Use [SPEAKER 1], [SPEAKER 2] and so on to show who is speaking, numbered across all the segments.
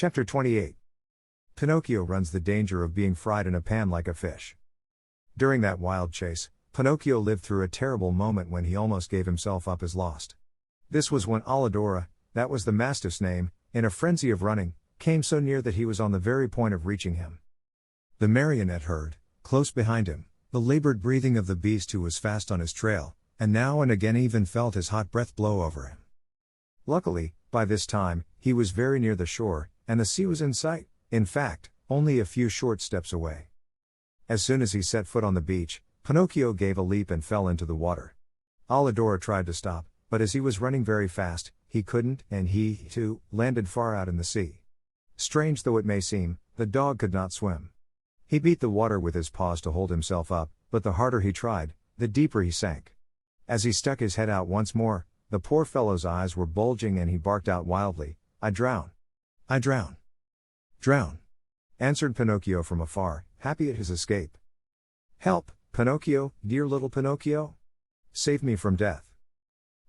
[SPEAKER 1] Chapter 28. Pinocchio runs the danger of being fried in a pan like a fish. During that wild chase, Pinocchio lived through a terrible moment when he almost gave himself up as lost. This was when Alidora, that was the mastiff's name, in a frenzy of running, came so near that he was on the very point of reaching him. The marionette heard, close behind him, the labored breathing of the beast who was fast on his trail, and now and again even felt his hot breath blow over him. Luckily, by this time, he was very near the shore, and the sea was in sight, in fact, only a few short steps away. As soon as he set foot on the beach, Pinocchio gave a leap and fell into the water. Alidora tried to stop, but as he was running very fast, he couldn't, and he, too, landed far out in the sea. Strange though it may seem, the dog could not swim. He beat the water with his paws to hold himself up, but the harder he tried, the deeper he sank. As he stuck his head out once more, the poor fellow's eyes were bulging and he barked out wildly, "I drown! I drown! Drown!" answered Pinocchio from afar, happy at his escape. "Help, Pinocchio, dear little Pinocchio! Save me from death!"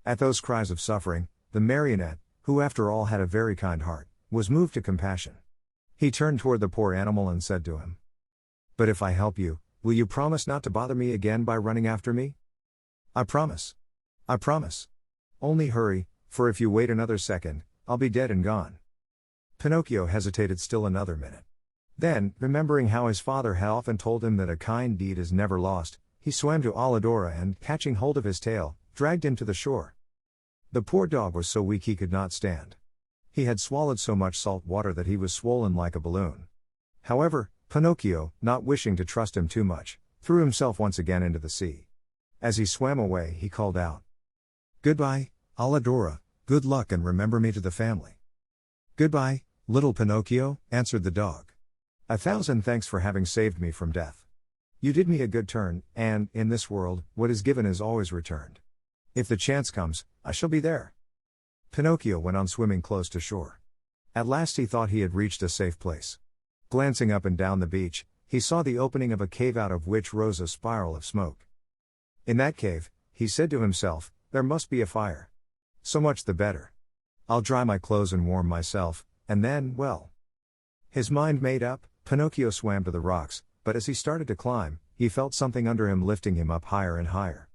[SPEAKER 1] At those cries of suffering, the marionette, who after all had a very kind heart, was moved to compassion. He turned toward the poor animal and said to him, "But if I help you, will you promise not to bother me again by running after me?" "I promise. I promise. Only hurry, for if you wait another second, I'll be dead and gone." Pinocchio hesitated still another minute. Then, remembering how his father had often told him that a kind deed is never lost, he swam to Alidora and, catching hold of his tail, dragged him to the shore. The poor dog was so weak he could not stand. He had swallowed so much salt water that he was swollen like a balloon. However, Pinocchio, not wishing to trust him too much, threw himself once again into the sea. As he swam away, he called out, "Goodbye, Alidora, good luck and remember me to the family." "Goodbye, little Pinocchio," answered the dog. "A thousand thanks for having saved me from death. You did me a good turn, and, in this world, what is given is always returned. If the chance comes, I shall be there." Pinocchio went on swimming close to shore. At last he thought he had reached a safe place. Glancing up and down the beach, he saw the opening of a cave out of which rose a spiral of smoke. In that cave, he said to himself, there must be a fire. So much the better. I'll dry my clothes and warm myself, and then, well. His mind made up, Pinocchio swam to the rocks, but as he started to climb, he felt something under him lifting him up higher and higher.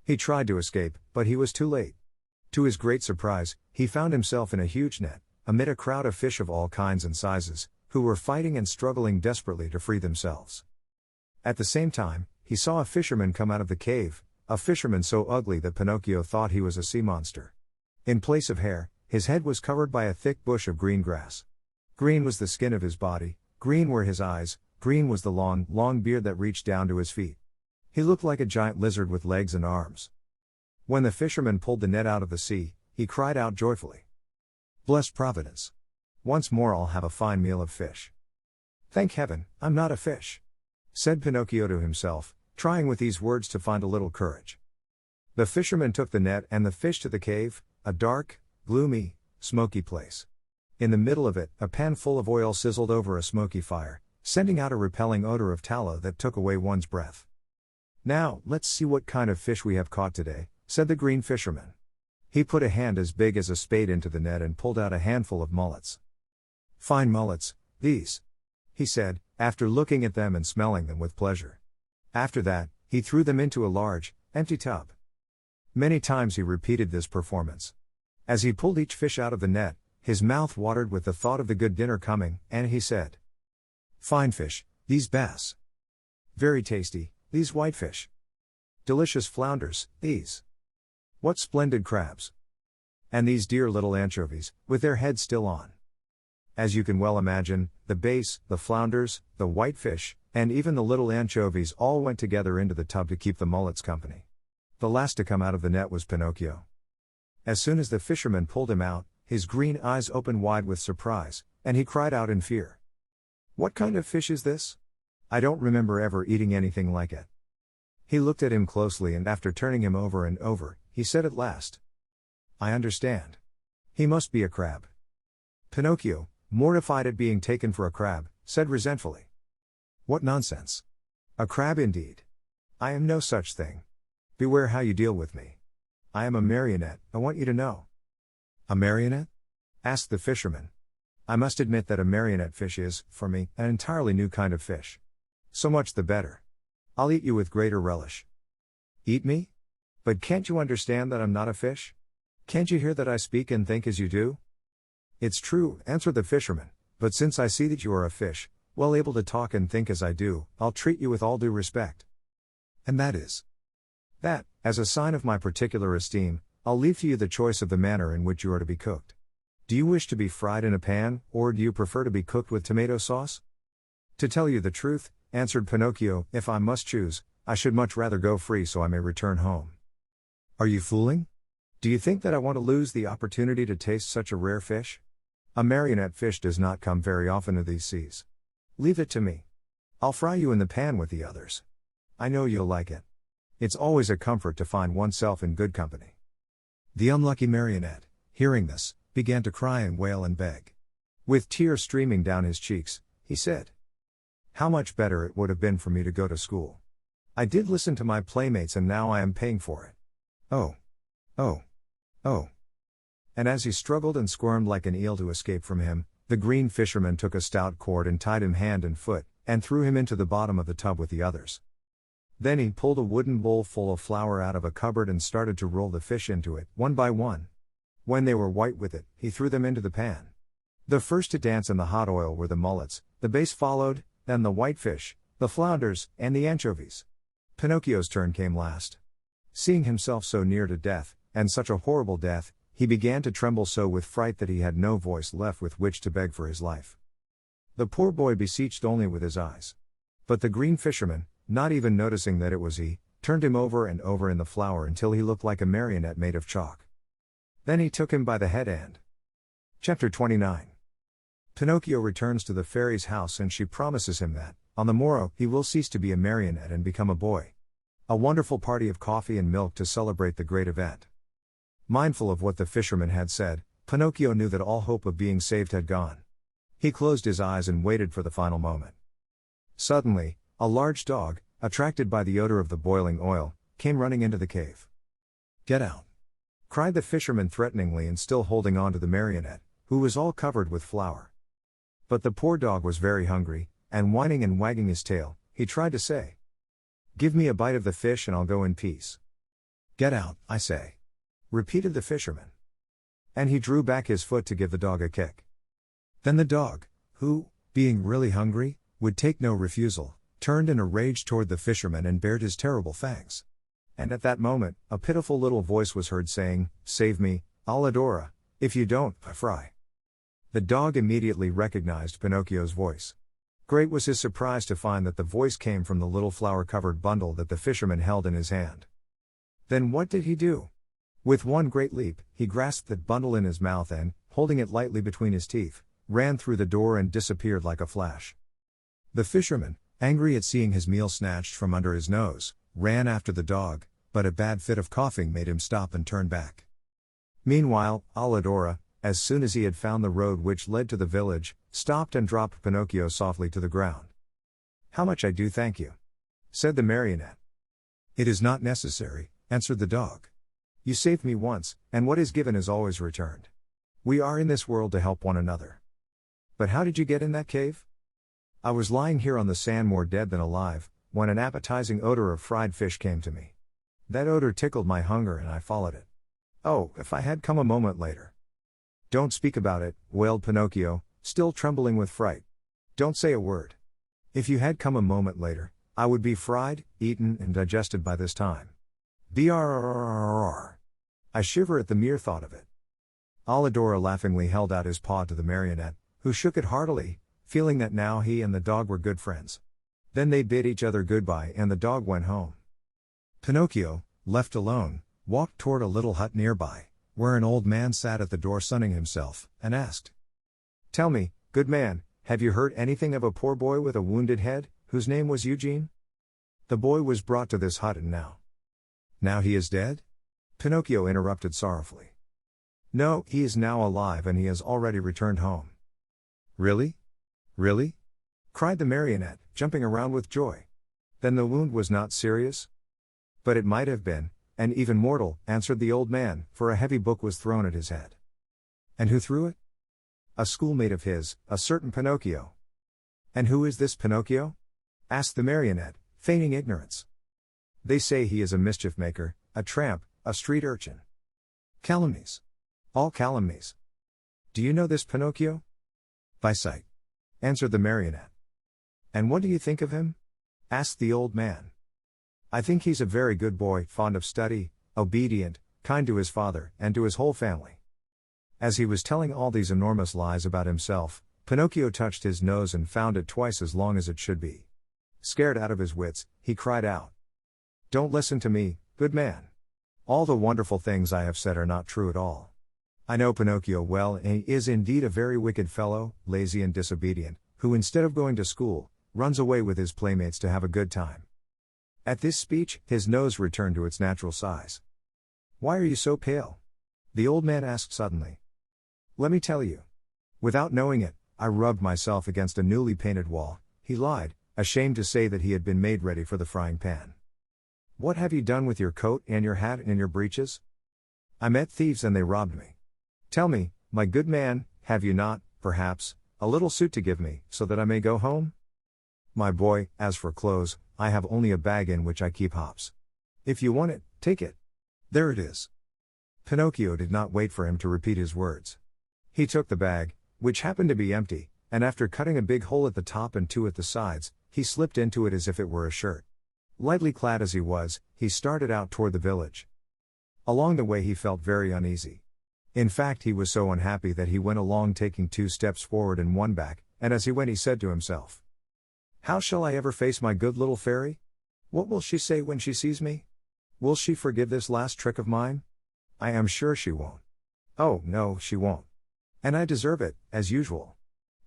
[SPEAKER 1] He tried to escape, but he was too late. To his great surprise, he found himself in a huge net, amid a crowd of fish of all kinds and sizes, who were fighting and struggling desperately to free themselves. At the same time, he saw a fisherman come out of the cave, a fisherman so ugly that Pinocchio thought he was a sea monster. In place of hair, his head was covered by a thick bush of green grass. Green was the skin of his body, green were his eyes, green was the long, long beard that reached down to his feet. He looked like a giant lizard with legs and arms. When the fisherman pulled the net out of the sea, he cried out joyfully, "Blessed Providence! Once more I'll have a fine meal of fish." "Thank heaven, I'm not a fish," said Pinocchio to himself, trying with these words to find a little courage. The fisherman took the net and the fish to the cave, a dark, gloomy, smoky place. In the middle of it, a pan full of oil sizzled over a smoky fire, sending out a repelling odor of tallow that took away one's breath. "Now, let's see what kind of fish we have caught today," said the green fisherman. He put a hand as big as a spade into the net and pulled out a handful of mullets. "Fine mullets, these," he said, after looking at them and smelling them with pleasure. After that, he threw them into a large, empty tub. Many times he repeated this performance. As he pulled each fish out of the net, his mouth watered with the thought of the good dinner coming, and he said, "Fine fish, these bass. Very tasty, these whitefish. Delicious flounders, these. What splendid crabs. And these dear little anchovies, with their heads still on." As you can well imagine, the bass, the flounders, the whitefish, and even the little anchovies all went together into the tub to keep the mullets company. The last to come out of the net was Pinocchio. As soon as the fisherman pulled him out, his green eyes opened wide with surprise, and he cried out in fear, "What kind of fish is this? I don't remember ever eating anything like it." He looked at him closely and after turning him over and over, he said at last, "I understand. He must be a crab." Pinocchio, mortified at being taken for a crab, said resentfully, "What nonsense! A crab indeed! I am no such thing. Beware how you deal with me. I am a marionette, I want you to know." "A marionette?" asked the fisherman. I must admit that a marionette fish is, for me, an entirely new kind of fish. So much the better. I'll eat you with greater relish. Eat me? But can't you understand that I'm not a fish? Can't you hear that I speak and think as you do? It's true, answered the fisherman, but since I see that you are a fish, well able to talk and think as I do, I'll treat you with all due respect. And that is? That, as a sign of my particular esteem, I'll leave to you the choice of the manner in which you are to be cooked. Do you wish to be fried in a pan, or do you prefer to be cooked with tomato sauce? To tell you the truth, answered Pinocchio, if I must choose, I should much rather go free so I may return home. Are you fooling? Do you think that I want to lose the opportunity to taste such a rare fish? A marionette fish does not come very often to these seas. Leave it to me. I'll fry you in the pan with the others. I know you'll like it. It's always a comfort to find oneself in good company. The unlucky marionette, hearing this, began to cry and wail and beg. With tears streaming down his cheeks, he said, "How much better it would have been for me to go to school. I did listen to my playmates and now I am paying for it. Oh! Oh! Oh!" And as he struggled and squirmed like an eel to escape from him, the green fisherman took a stout cord and tied him hand and foot, and threw him into the bottom of the tub with the others. Then he pulled a wooden bowl full of flour out of a cupboard and started to roll the fish into it, one by one. When they were white with it, he threw them into the pan. The first to dance in the hot oil were the mullets, the bass followed, then the whitefish, the flounders, and the anchovies. Pinocchio's turn came last. Seeing himself so near to death, and such a horrible death, he began to tremble so with fright that he had no voice left with which to beg for his life. The poor boy beseeched only with his eyes. But the green fisherman, not even noticing that it was he, turned him over and over in the flour until he looked like a marionette made of chalk. Then he took him by the head and... Chapter 29. Pinocchio returns to the fairy's house and she promises him that, on the morrow, he will cease to be a marionette and become a boy. A wonderful party of coffee and milk to celebrate the great event. Mindful of what the fisherman had said, Pinocchio knew that all hope of being saved had gone. He closed his eyes and waited for the final moment. Suddenly, a large dog, attracted by the odor of the boiling oil, came running into the cave. "Get out!" cried the fisherman threateningly and still holding on to the marionette, who was all covered with flour. But the poor dog was very hungry, and whining and wagging his tail, he tried to say, "Give me a bite of the fish and I'll go in peace." "Get out, I say," repeated the fisherman. And he drew back his foot to give the dog a kick. Then the dog, who, being really hungry, would take no refusal, turned in a rage toward the fisherman and bared his terrible fangs. And at that moment, a pitiful little voice was heard saying, "Save me, Alladora, if you don't, I fry." The dog immediately recognized Pinocchio's voice. Great was his surprise to find that the voice came from the little flour-covered bundle that the fisherman held in his hand. Then what did he do? With one great leap, he grasped that bundle in his mouth and, holding it lightly between his teeth, ran through the door and disappeared like a flash. The fisherman, angry at seeing his meal snatched from under his nose, ran after the dog, but a bad fit of coughing made him stop and turn back. Meanwhile, Alladora, as soon as he had found the road which led to the village, stopped and dropped Pinocchio softly to the ground. "How much I do thank you," said the marionette. "It is not necessary," answered the dog. "You saved me once, and what is given is always returned. We are in this world to help one another. But how did you get in that cave?" "I was lying here on the sand more dead than alive, when an appetizing odor of fried fish came to me. That odor tickled my hunger and I followed it. Oh, if I had come a moment later." "Don't speak about it," wailed Pinocchio, still trembling with fright. "Don't say a word. If you had come a moment later, I would be fried, eaten and digested by this time. Brrrr. I shiver at the mere thought of it." Alladora laughingly held out his paw to the marionette, who shook it heartily, feeling that now he and the dog were good friends. Then they bid each other goodbye and the dog went home. Pinocchio, left alone, walked toward a little hut nearby, where an old man sat at the door sunning himself, and asked, "Tell me, good man, have you heard anything of a poor boy with a wounded head, whose name was Eugene?" "The boy was brought to this hut and now." "Now he is dead?" Pinocchio interrupted sorrowfully. "No, he is now alive and he has already returned home." "Really? Really?" cried the marionette, jumping around with joy. "Then the wound was not serious?" "But it might have been, and even mortal," answered the old man, for a heavy book was thrown at his head. "And who threw it?" A schoolmate of his, a certain Pinocchio. And who is this Pinocchio? Asked the marionette, feigning ignorance. They say he is a mischief maker, a tramp, a street urchin. Calumnies. All calumnies. Do you know this Pinocchio? By sight, answered the marionette. And what do you think of him? Asked the old man. I think he's a very good boy, fond of study, obedient, kind to his father, and to his whole family. As he was telling all these enormous lies about himself, Pinocchio touched his nose and found it twice as long as it should be. Scared out of his wits, he cried out, "Don't listen to me, good man. All the wonderful things I have said are not true at all. I know Pinocchio well, and he is indeed a very wicked fellow, lazy and disobedient, who instead of going to school, runs away with his playmates to have a good time." At this speech, his nose returned to its natural size. "Why are you so pale?" the old man asked suddenly. "Let me tell you. Without knowing it, I rubbed myself against a newly painted wall," he lied, ashamed to say that he had been made ready for the frying pan. "What have you done with your coat and your hat and your breeches?" "I met thieves and they robbed me. Tell me, my good man, have you not, perhaps, a little suit to give me, so that I may go home?" "My boy, as for clothes, I have only a bag in which I keep hops. If you want it, take it. There it is." Pinocchio did not wait for him to repeat his words. He took the bag, which happened to be empty, and after cutting a big hole at the top and two at the sides, he slipped into it as if it were a shirt. Lightly clad as he was, he started out toward the village. Along the way he felt very uneasy. In fact, he was so unhappy that he went along taking 2 steps forward and 1 back, and as he went he said to himself, "How shall I ever face my good little fairy? What will she say when she sees me? Will she forgive this last trick of mine? I am sure she won't. Oh, no, she won't. And I deserve it, as usual.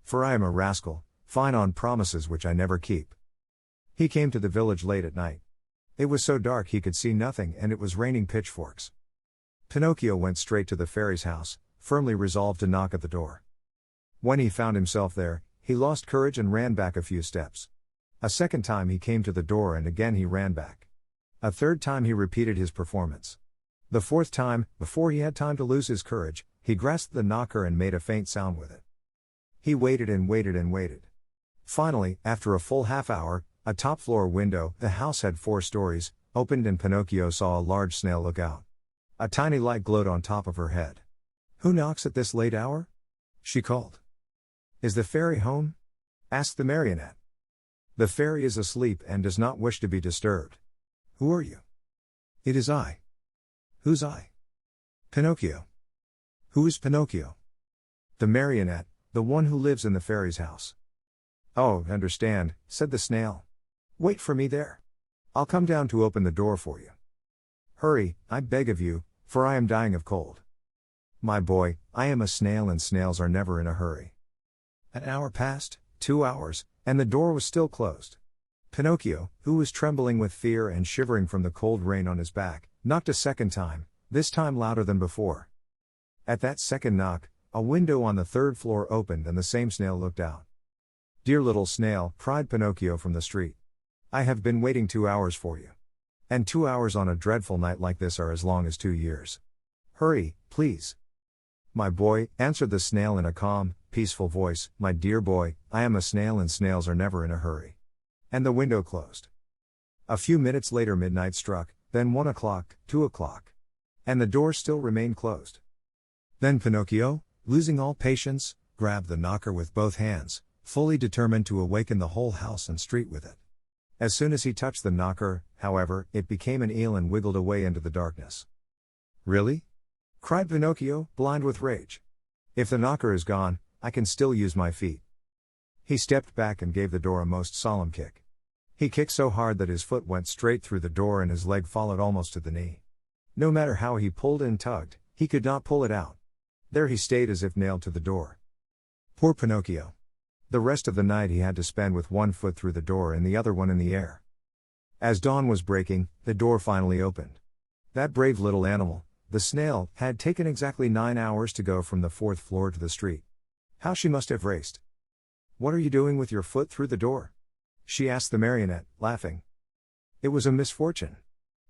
[SPEAKER 1] For I am a rascal, fine on promises which I never keep." He came to the village late at night. It was so dark he could see nothing, and it was raining pitchforks. Pinocchio went straight to the fairy's house, firmly resolved to knock at the door. When he found himself there, he lost courage and ran back a few steps. A second time he came to the door and again he ran back. A third time he repeated his performance. The fourth time, before he had time to lose his courage, he grasped the knocker and made a faint sound with it. He waited and waited and waited. Finally, after a full half-hour, a top-floor window, the house had 4 stories, opened and Pinocchio saw a large snail look out. A tiny light glowed on top of her head. "Who knocks at this late hour?" she called. "Is the fairy home?" asked the marionette. "The fairy is asleep and does not wish to be disturbed." "Who are you?" "It is I." "Who's I?" "Pinocchio." "Who is Pinocchio?" "The marionette, the one who lives in the fairy's house." "Oh, understand," said the snail. "Wait for me there. I'll come down to open the door for you. Hurry, I beg of you, for I am dying of cold." "My boy, I am a snail and snails are never in a hurry." An hour passed, 2 hours, and the door was still closed. Pinocchio, who was trembling with fear and shivering from the cold rain on his back, knocked a second time, this time louder than before. At that second knock, a window on the 3rd floor opened and the same snail looked out. "Dear little snail," cried Pinocchio from the street. "I have been waiting 2 hours for you. And 2 hours on a dreadful night like this are as long as 2 years. Hurry, please." "My boy," answered the snail in a calm, peaceful voice, "my dear boy, I am a snail and snails are never in a hurry." And the window closed. A few minutes later midnight struck, then 1 o'clock, 2 o'clock. And the door still remained closed. Then Pinocchio, losing all patience, grabbed the knocker with both hands, fully determined to awaken the whole house and street with it. As soon as he touched the knocker, however, it became an eel and wiggled away into the darkness. "Really?" cried Pinocchio, blind with rage. "If the knocker is gone, I can still use my feet." He stepped back and gave the door a most solemn kick. He kicked so hard that his foot went straight through the door and his leg followed almost to the knee. No matter how he pulled and tugged, he could not pull it out. There he stayed as if nailed to the door. Poor Pinocchio! The rest of the night he had to spend with one foot through the door and the other one in the air. As dawn was breaking, the door finally opened. That brave little animal, the snail, had taken exactly 9 hours to go from the 4th floor to the street. How she must have raced! "What are you doing with your foot through the door?" she asked the marionette, laughing. "It was a misfortune.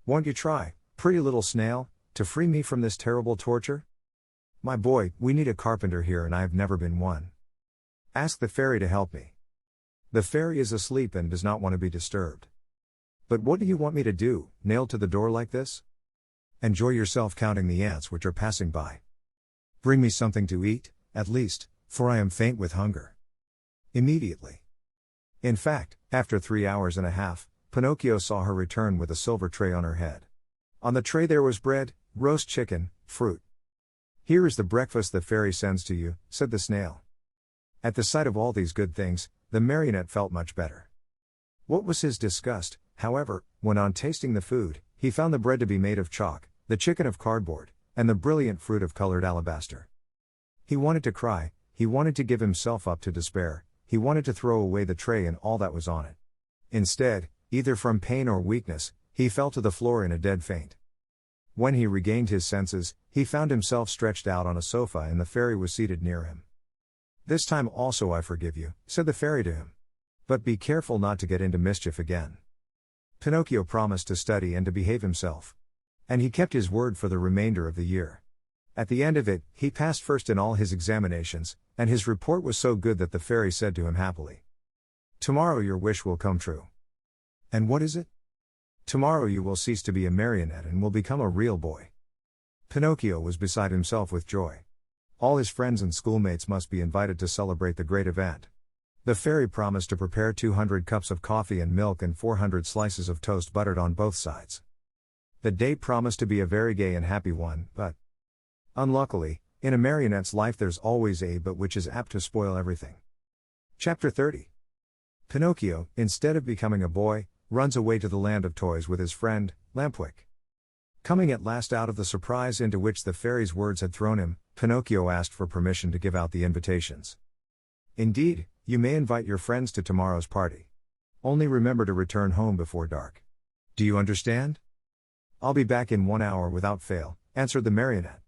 [SPEAKER 1] Won't you try, pretty little snail, to free me from this terrible torture?" My boy, we need a carpenter here and I have never been one. Ask the fairy to help me. The fairy is asleep and does not want to be disturbed. But what do you want me to do, nailed to the door like this? Enjoy yourself counting the ants which are passing by. Bring me something to eat, at least, for I am faint with hunger. Immediately. In fact, after 3 hours and a half, Pinocchio saw her return with a silver tray on her head. On the tray there was bread, roast chicken, fruit. Here is the breakfast the fairy sends to you, said the snail. At the sight of all these good things, the marionette felt much better. What was his disgust, however, when on tasting the food, he found the bread to be made of chalk, the chicken of cardboard, and the brilliant fruit of colored alabaster. He wanted to cry, he wanted to give himself up to despair, he wanted to throw away the tray and all that was on it. Instead, either from pain or weakness, he fell to the floor in a dead faint. When he regained his senses, he found himself stretched out on a sofa and the fairy was seated near him. This time also I forgive you, said the fairy to him. But be careful not to get into mischief again. Pinocchio promised to study and to behave himself. And he kept his word for the remainder of the year. At the end of it, he passed first in all his examinations, and his report was so good that the fairy said to him happily, "Tomorrow your wish will come true." And what is it? Tomorrow you will cease to be a marionette and will become a real boy. Pinocchio was beside himself with joy. All his friends and schoolmates must be invited to celebrate the great event. The fairy promised to prepare 200 cups of coffee and milk and 400 slices of toast buttered on both sides. The day promised to be a very gay and happy one, but unluckily, in a marionette's life there's always a but which is apt to spoil everything. Chapter 30. Pinocchio, instead of becoming a boy, runs away to the land of toys with his friend, Lampwick. Coming at last out of the surprise into which the fairy's words had thrown him, Pinocchio asked for permission to give out the invitations. Indeed, you may invite your friends to tomorrow's party. Only remember to return home before dark. Do you understand? I'll be back in 1 hour without fail, answered the marionette.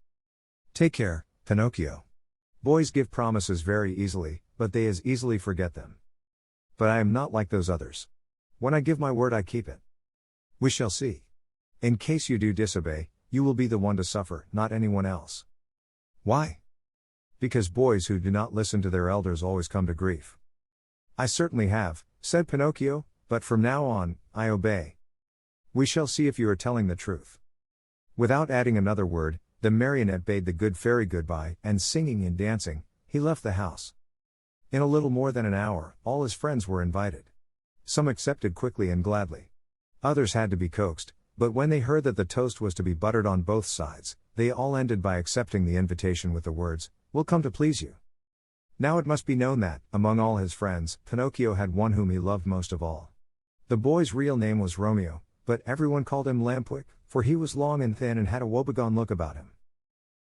[SPEAKER 1] Take care, Pinocchio. Boys give promises very easily, but they as easily forget them. But I am not like those others. When I give my word I keep it. We shall see. In case you do disobey, you will be the one to suffer, not anyone else. Why? Because boys who do not listen to their elders always come to grief. I certainly have, said Pinocchio, but from now on, I obey. We shall see if you are telling the truth. Without adding another word, the marionette bade the good fairy goodbye, and singing and dancing, he left the house. In a little more than an hour, all his friends were invited. Some accepted quickly and gladly. Others had to be coaxed, but when they heard that the toast was to be buttered on both sides, they all ended by accepting the invitation with the words, "We'll come to please you." Now it must be known that, among all his friends, Pinocchio had one whom he loved most of all. The boy's real name was Romeo, but everyone called him Lampwick, for he was long and thin and had a woebegone look about him.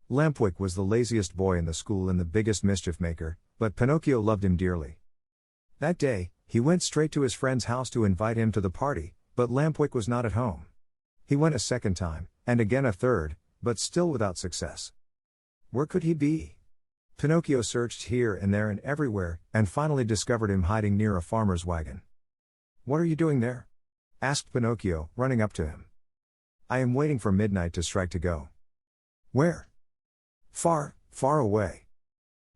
[SPEAKER 1] Lampwick was the laziest boy in the school and the biggest mischief maker, but Pinocchio loved him dearly. That day, he went straight to his friend's house to invite him to the party, but Lampwick was not at home. He went a second time, and again a third, but still without success. Where could he be? Pinocchio searched here and there and everywhere, and finally discovered him hiding near a farmer's wagon. "What are you doing there?" asked Pinocchio, running up to him. "I am waiting for midnight to strike to go." "Where?" "Far, far away.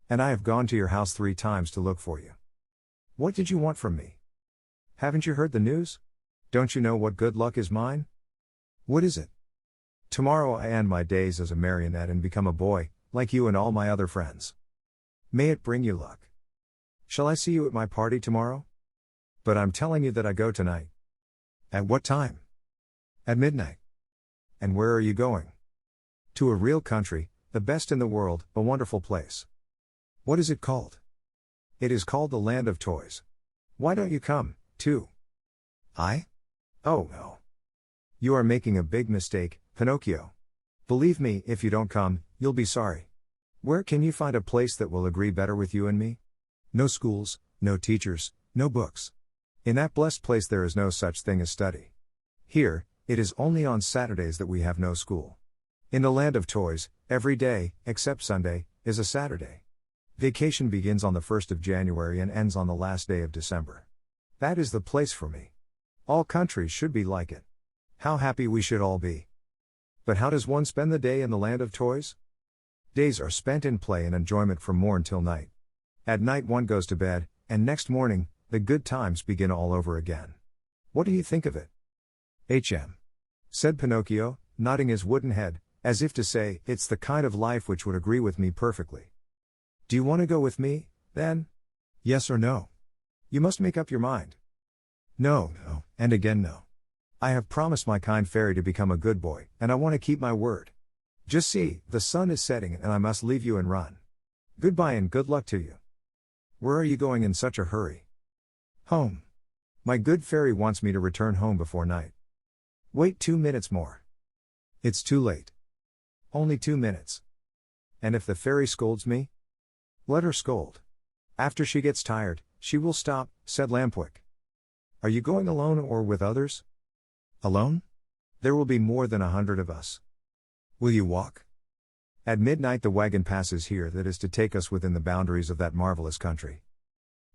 [SPEAKER 1] And I have gone to your house 3 times to look for you." "What did you want from me?" "Haven't you heard the news? Don't you know what good luck is mine?" "What is it?" "Tomorrow I end my days as a marionette and become a boy, like you and all my other friends. May it bring you luck. Shall I see you at my party tomorrow?" "But I'm telling you that I go tonight." "At what time?" "At midnight." "And where are you going?" "To a real country, the best in the world, a wonderful place." "What is it called?" "It is called the Land of Toys. Why don't you come, too?" "I? Oh no. You are making a big mistake, Pinocchio. Believe me, if you don't come, you'll be sorry. Where can you find a place that will agree better with you and me? No schools, no teachers, no books. In that blessed place there is no such thing as study. Here, it is only on Saturdays that we have no school. In the Land of Toys, every day, except Sunday, is a Saturday. Vacation begins on the 1st of January and ends on the last day of December. That is the place for me. All countries should be like it. How happy we should all be. But how does one spend the day in the Land of Toys? Days are spent in play and enjoyment from morn till night. At night one goes to bed, and next morning, the good times begin all over again. What do you think of it? Said Pinocchio, nodding his wooden head, as if to say, it's the kind of life which would agree with me perfectly. Do you want to go with me, then? Yes or no? You must make up your mind. No, and again no. I have promised my kind fairy to become a good boy, and I want to keep my word. Just see, the sun is setting and I must leave you and run. Goodbye and good luck to you. Where are you going in such a hurry? Home. My good fairy wants me to return home before night. Wait 2 minutes more. It's too late. Only 2 minutes. And if the fairy scolds me? Let her scold. After she gets tired, she will stop, said Lampwick. Are you going alone or with others? Alone? There will be more than 100 of us. Will you walk? At midnight the wagon passes here that is to take us within the boundaries of that marvelous country.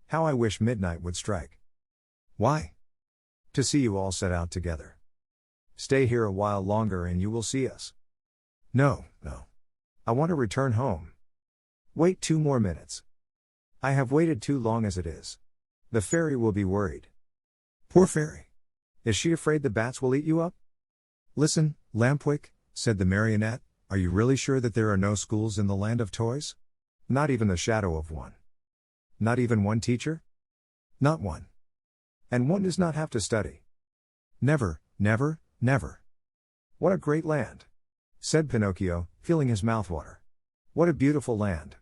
[SPEAKER 1] How I wish midnight would strike. Why? To see you all set out together. Stay here a while longer and you will see us. No. I want to return home. Wait 2 more minutes. I have waited too long as it is. The fairy will be worried. Poor fairy. Is she afraid the bats will eat you up? Listen, Lampwick, said the marionette, are you really sure that there are no schools in the land of toys? Not even the shadow of one. Not even one teacher? Not one. And one does not have to study. Never. What a great land, said Pinocchio, feeling his mouth water. What a beautiful land.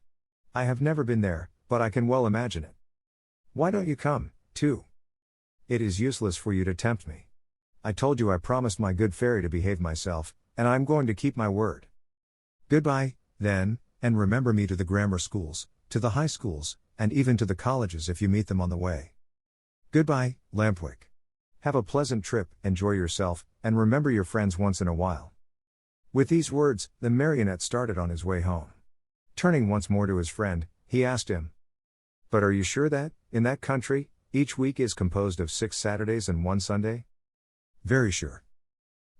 [SPEAKER 1] I have never been there, but I can well imagine it. Why don't you come, too? It is useless for you to tempt me. I told you I promised my good fairy to behave myself, and I am going to keep my word. Goodbye, then, and remember me to the grammar schools, to the high schools, and even to the colleges if you meet them on the way. Goodbye, Lampwick. Have a pleasant trip, enjoy yourself, and remember your friends once in a while. With these words, the marionette started on his way home. Turning once more to his friend, he asked him, But are you sure that, in that country, each week is composed of 6 Saturdays and 1 Sunday? Very sure.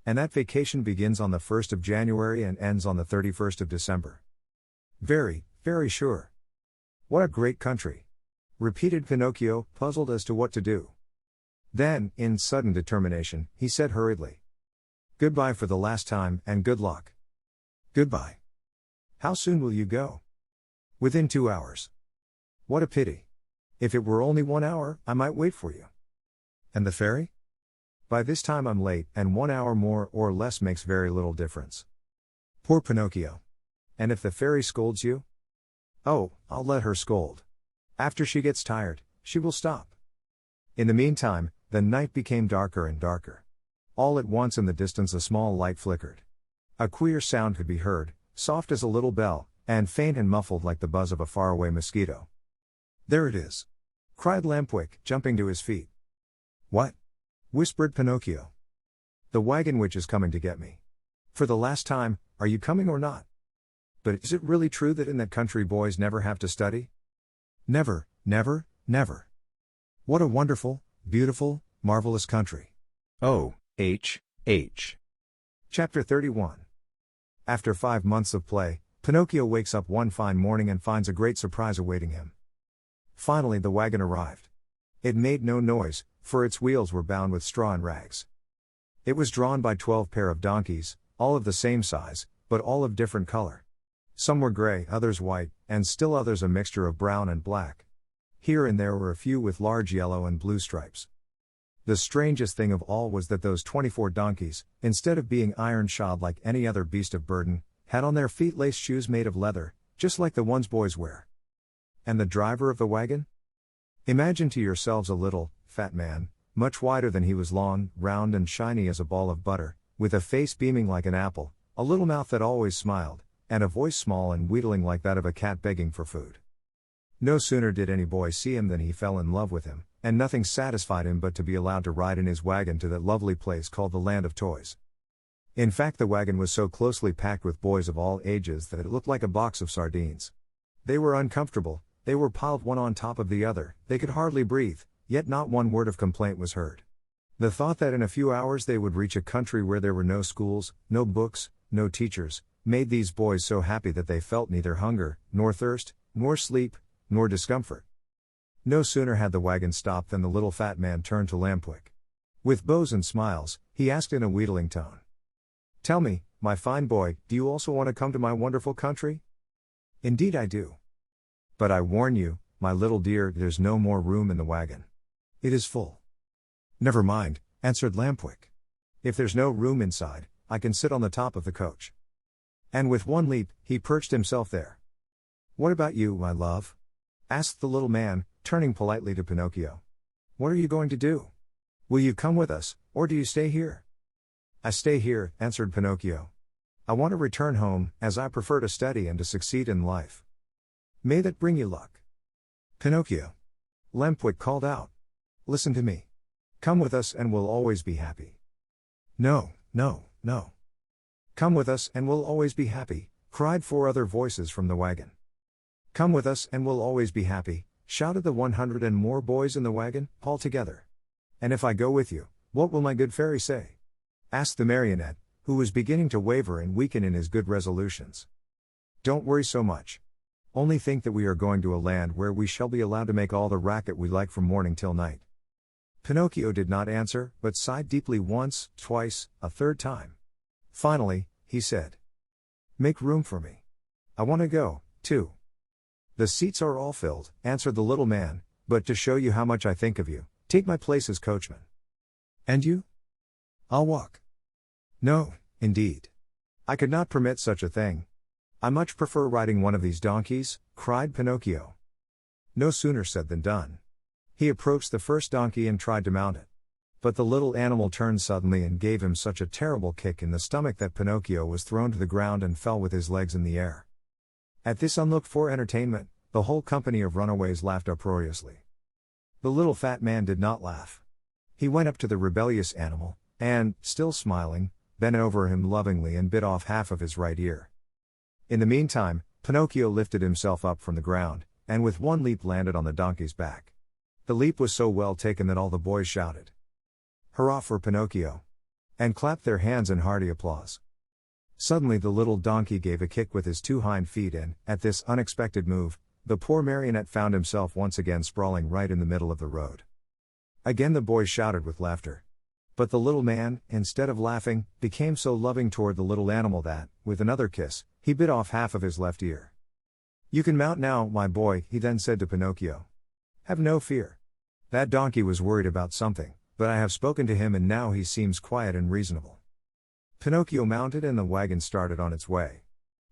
[SPEAKER 1] And that vacation begins on the 1st of January and ends on the 31st of December. Very sure. What a great country, repeated Pinocchio, puzzled as to what to do. Then, in sudden determination, he said hurriedly, Goodbye for the last time, and good luck. Goodbye. How soon will you go? Within 2 hours. What a pity. If it were only 1 hour, I might wait for you. And the fairy? By this time I'm late, and 1 hour more or less makes very little difference. Poor Pinocchio. And if the fairy scolds you? Oh, I'll let her scold. After she gets tired, she will stop. In the meantime, the night became darker and darker. All at once in the distance a small light flickered. A queer sound could be heard, soft as a little bell, and faint and muffled like the buzz of a faraway mosquito. There it is, cried Lampwick, jumping to his feet. What? Whispered Pinocchio. The wagon which is coming to get me. For the last time, are you coming or not? But is it really true that in that country boys never have to study? Never. What a wonderful, beautiful, marvelous country. Chapter 31. After 5 months of play, Pinocchio wakes up one fine morning and finds a great surprise awaiting him. Finally the wagon arrived. It made no noise, for its wheels were bound with straw and rags. It was drawn by 12 pair of donkeys, all of the same size, but all of different color. Some were gray, others white, and still others a mixture of brown and black. Here and there were a few with large yellow and blue stripes. The strangest thing of all was that those 24 donkeys, instead of being iron-shod like any other beast of burden, had on their feet laced shoes made of leather, just like the ones boys wear. And the driver of the wagon? Imagine to yourselves a little, fat man, much wider than he was long, round and shiny as a ball of butter, with a face beaming like an apple, a little mouth that always smiled, and a voice small and wheedling like that of a cat begging for food. No sooner did any boy see him than he fell in love with him, and nothing satisfied him but to be allowed to ride in his wagon to that lovely place called the Land of Toys. In fact, the wagon was so closely packed with boys of all ages that it looked like a box of sardines. They were uncomfortable, they were piled one on top of the other, they could hardly breathe, yet not one word of complaint was heard. The thought that in a few hours they would reach a country where there were no schools, no books, no teachers, made these boys so happy that they felt neither hunger, nor thirst, nor sleep, nor discomfort. No sooner had the wagon stopped than the little fat man turned to Lampwick. With bows and smiles, he asked in a wheedling tone, "Tell me, my fine boy, do you also want to come to my wonderful country?" "Indeed I do. But I warn you, my little dear, there's no more room in the wagon. It is full." "Never mind," answered Lampwick. "If there's no room inside, I can sit on the top of the coach." And with one leap, he perched himself there. "What about you, my love?" asked the little man, turning politely to Pinocchio. "What are you going to do? Will you come with us, or do you stay here?" "I stay here," answered Pinocchio. "I want to return home, as I prefer to study and to succeed in life." "May that bring you luck." "Pinocchio," Lampwick called out, "listen to me. Come with us and we'll always be happy." "No, no, no. Come with us and we'll always be happy," cried 4 other voices from the wagon. "Come with us and we'll always be happy," shouted the 100 and more boys in the wagon, all together. "And if I go with you, what will my good fairy say?" asked the marionette, who was beginning to waver and weaken in his good resolutions. "Don't worry so much. Only think that we are going to a land where we shall be allowed to make all the racket we like from morning till night." Pinocchio did not answer, but sighed deeply once, twice, a third time. Finally, he said, "Make room for me. I want to go, too." "The seats are all filled," answered the little man, "but to show you how much I think of you, take my place as coachman." "And you?" "I'll walk." "No, indeed. I could not permit such a thing. I much prefer riding one of these donkeys," cried Pinocchio. No sooner said than done. He approached the first donkey and tried to mount it. But the little animal turned suddenly and gave him such a terrible kick in the stomach that Pinocchio was thrown to the ground and fell with his legs in the air. At this unlooked-for entertainment, the whole company of runaways laughed uproariously. The little fat man did not laugh. He went up to the rebellious animal, and, still smiling, bent over him lovingly and bit off half of his right ear. In the meantime, Pinocchio lifted himself up from the ground, and with one leap landed on the donkey's back. The leap was so well taken that all the boys shouted, "Hurrah for Pinocchio!" and clapped their hands in hearty applause. Suddenly the little donkey gave a kick with his 2 hind feet and, at this unexpected move, the poor marionette found himself once again sprawling right in the middle of the road. Again the boys shouted with laughter. But the little man, instead of laughing, became so loving toward the little animal that, with another kiss, he bit off half of his left ear. "You can mount now, my boy," he then said to Pinocchio. "Have no fear. That donkey was worried about something, but I have spoken to him and now he seems quiet and reasonable." Pinocchio mounted and the wagon started on its way.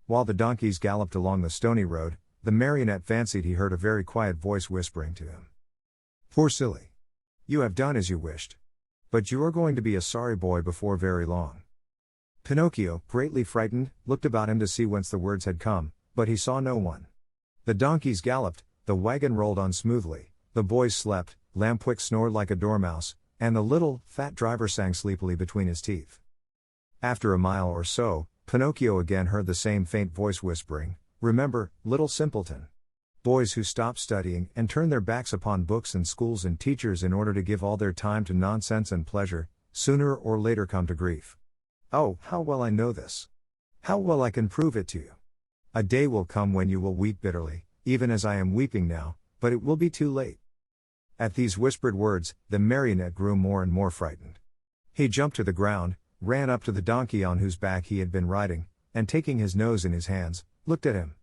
[SPEAKER 1] While the donkeys galloped along the stony road, the marionette fancied he heard a very quiet voice whispering to him, "Poor silly! You have done as you wished. But you are going to be a sorry boy before very long." Pinocchio, greatly frightened, looked about him to see whence the words had come, but he saw no one. The donkeys galloped, the wagon rolled on smoothly, the boys slept, Lampwick snored like a dormouse, and the little, fat driver sang sleepily between his teeth. After a mile or so, Pinocchio again heard the same faint voice whispering, "Remember, little simpleton. Boys who stop studying and turn their backs upon books and schools and teachers in order to give all their time to nonsense and pleasure, sooner or later come to grief. Oh, how well I know this! How well I can prove it to you! A day will come when you will weep bitterly, even as I am weeping now, but it will be too late." At these whispered words, the marionette grew more and more frightened. He jumped to the ground, ran up to the donkey on whose back he had been riding, and taking his nose in his hands, looked at him.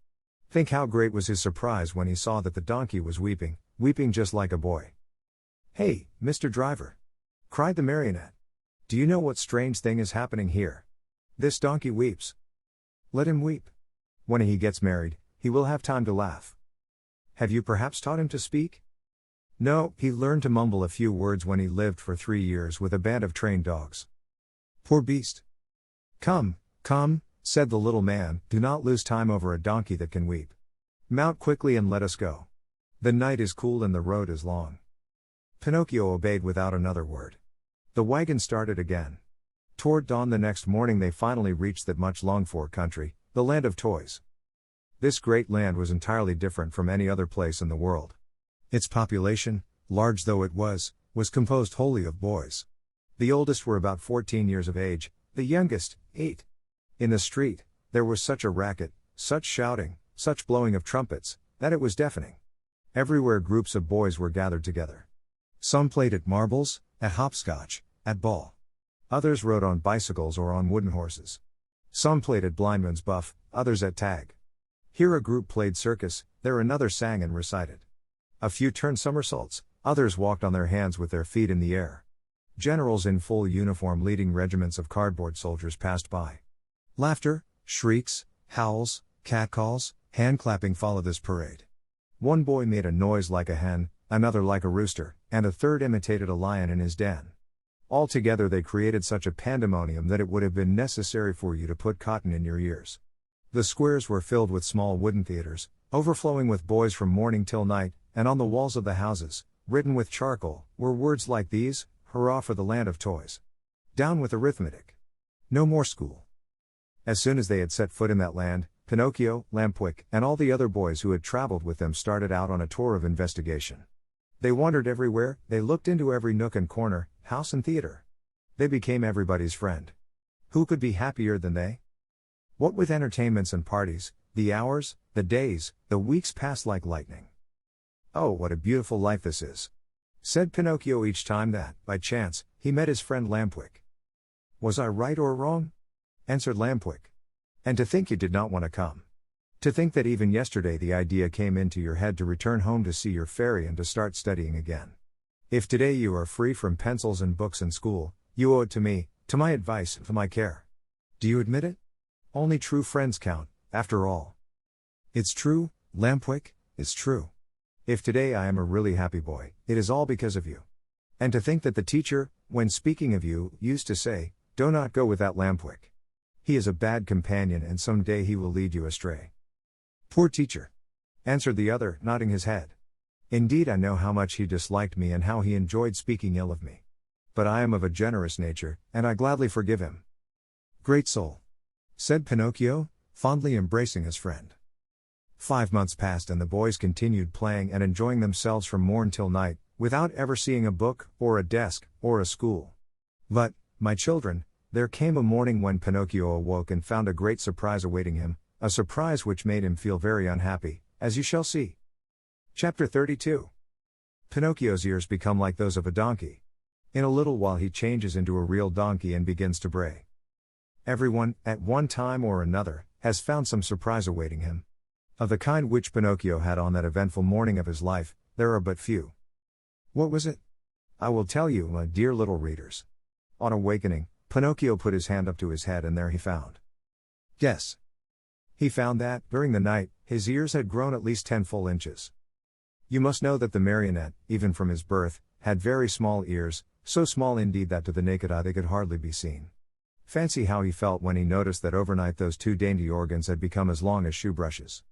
[SPEAKER 1] Think how great was his surprise when he saw that the donkey was weeping just like a boy. "Hey, Mr. Driver!" cried the marionette. "Do you know what strange thing is happening here? This donkey weeps. Let him weep. When he gets married, he will have time to laugh. Have you perhaps taught him to speak?" "No, he learned to mumble a few words when he lived for 3 years with a band of trained dogs." "Poor beast!" "Come, come," said the little man, "do not lose time over a donkey that can weep. Mount quickly and let us go. The night is cool and the road is long." Pinocchio obeyed without another word. The wagon started again. Toward dawn the next morning they finally reached that much longed-for country, the land of toys. This great land was entirely different from any other place in the world. Its population, large though it was composed wholly of boys. The oldest were about 14 years of age, the youngest, 8. In the street, There was such a racket, such shouting, such blowing of trumpets, that it was deafening. Everywhere groups of boys were gathered together. Some played at marbles, at hopscotch, at ball. Others rode on bicycles or on wooden horses. Some played at blindman's buff, others at tag. Here a group played circus, there another sang and recited. A few turned somersaults, others walked on their hands with their feet in the air. Generals in full uniform leading regiments of cardboard soldiers passed by. Laughter, shrieks, howls, catcalls, hand-clapping followed this parade. One boy made a noise like a hen, another like a rooster, and a third imitated a lion in his den. Altogether they created such a pandemonium that it would have been necessary for you to put cotton in your ears. The squares were filled with small wooden theaters, overflowing with boys from morning till night, and on the walls of the houses, written with charcoal, were words like these: "Hurrah for the land of toys. Down with arithmetic. No more school." As soon as they had set foot in that land, Pinocchio, Lampwick, and all the other boys who had traveled with them started out on a tour of investigation. They wandered everywhere, they looked into every nook and corner, house and theater. They became everybody's friend. Who could be happier than they? What with entertainments and parties, the hours, the days, the weeks passed like lightning. "Oh, what a beautiful life this is," said Pinocchio each time that, by chance, he met his friend Lampwick. "Was I right or wrong?" answered Lampwick. "And to think you did not want to come. To think that even yesterday the idea came into your head to return home to see your fairy and to start studying again. If today you are free from pencils and books and school, you owe it to me, to my advice, to my care. Do you admit it? Only true friends count, after all." "It's true, Lampwick, it's true. If today I am a really happy boy, it is all because of you. And to think that the teacher, when speaking of you, used to say, 'Do not go with that Lampwick. He is a bad companion and some day he will lead you astray.'" "Poor teacher," answered the other, nodding his head. "Indeed I know how much he disliked me and how he enjoyed speaking ill of me. But I am of a generous nature, and I gladly forgive him." "Great soul," said Pinocchio, fondly embracing his friend. 5 months passed and the boys continued playing and enjoying themselves from morn till night, without ever seeing a book, or a desk, or a school. But, my children, there came a morning when Pinocchio awoke and found a great surprise awaiting him, a surprise which made him feel very unhappy, as you shall see. Chapter 32. Pinocchio's ears become like those of a donkey. In a little while he changes into a real donkey and begins to bray. Everyone, at one time or another, has found some surprise awaiting him. Of the kind which Pinocchio had on that eventful morning of his life, there are but few. What was it? I will tell you, my dear little readers. On awakening, Pinocchio put his hand up to his head and there he found. Yes. He found that, during the night, his ears had grown at least 10 full inches. You must know that the marionette, even from his birth, had very small ears, so small indeed that to the naked eye they could hardly be seen. Fancy how he felt when he noticed that overnight those 2 dainty organs had become as long as shoe brushes.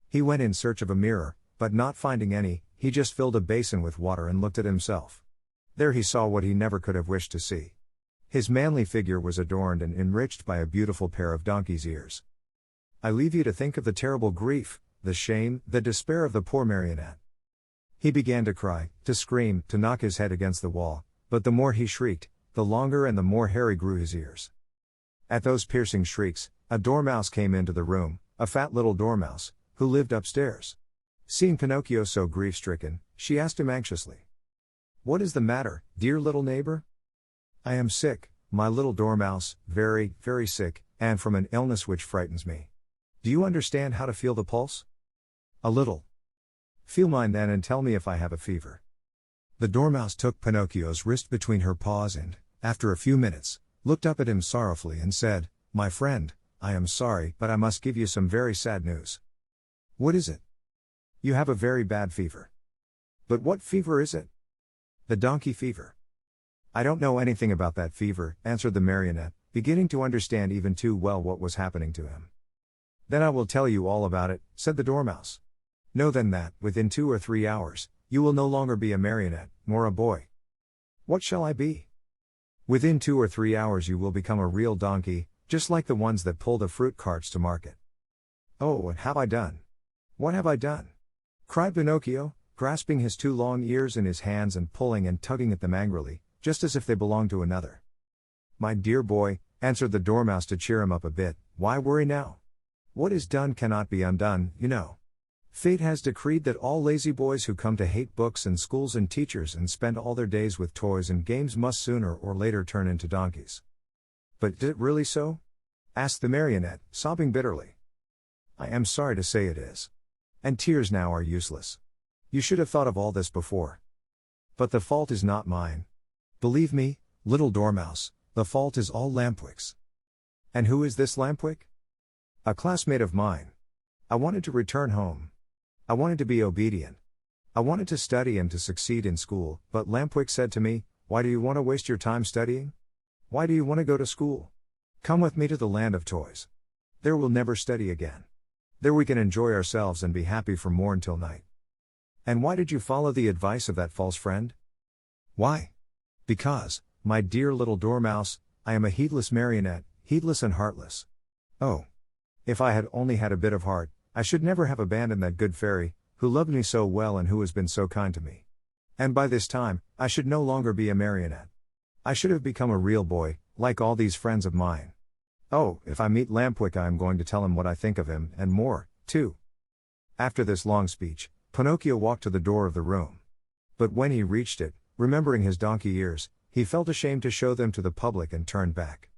[SPEAKER 1] He went in search of a mirror, but not finding any, he just filled a basin with water and looked at himself. There he saw what he never could have wished to see. His manly figure was adorned and enriched by a beautiful pair of donkey's ears. I leave you to think of the terrible grief, the shame, the despair of the poor marionette. He began to cry, to scream, to knock his head against the wall, but the more he shrieked, the longer and the more hairy grew his ears. At those piercing shrieks, a dormouse came into the room, a fat little dormouse, who lived upstairs. Seeing Pinocchio so grief-stricken, she asked him anxiously, "What is the matter, dear little neighbor?" "I am sick, my little dormouse, very, very sick, and from an illness which frightens me. Do you understand how to feel the pulse?" "A little." "Feel mine then and tell me if I have a fever." The dormouse took Pinocchio's wrist between her paws and, after a few minutes, looked up at him sorrowfully and said, "My friend, I am sorry, but I must give you some very sad news." "What is it?" "You have a very bad fever." "But what fever is it?" "The donkey fever." "I don't know anything about that fever," answered the marionette, beginning to understand even too well what was happening to him. "Then I will tell you all about it," said the dormouse. "Know then that, within 2 or 3 hours, you will no longer be a marionette, nor a boy." "What shall I be?" "Within 2 or 3 hours you will become a real donkey, just like the ones that pull the fruit carts to market." "Oh, what have I done? What have I done?" cried Pinocchio, grasping his 2 long ears in his hands and pulling and tugging at them angrily, just as if they belonged to another. "My dear boy," answered the dormouse to cheer him up a bit, Why worry now? What is done cannot be undone, you know. Fate has decreed that all lazy boys who come to hate books and schools and teachers and spend all their days with toys and games must sooner or later turn into donkeys. But is it really so? Asked the marionette, sobbing bitterly. I am sorry to say it is. And tears now are useless. You should have thought of all this before. But the fault is not mine. Believe me, little Dormouse, the fault is all Lampwick's. And who is this Lampwick? A classmate of mine. I wanted to return home. I wanted to be obedient. I wanted to study and to succeed in school, but Lampwick said to me, "Why do you want to waste your time studying? Why do you want to go to school? Come with me to the land of toys. There we'll never study again. There we can enjoy ourselves and be happy from morn till night." And why did you follow the advice of that false friend? Why? Because, my dear little Dormouse, I am a heedless marionette, heedless and heartless. Oh! If I had only had a bit of heart, I should never have abandoned that good fairy, who loved me so well and who has been so kind to me. And by this time, I should no longer be a marionette. I should have become a real boy, like all these friends of mine. Oh, if I meet Lampwick I am going to tell him what I think of him, and more, too. After this long speech, Pinocchio walked to the door of the room. But when he reached it, remembering his donkey ears, he felt ashamed to show them to the public and turned back.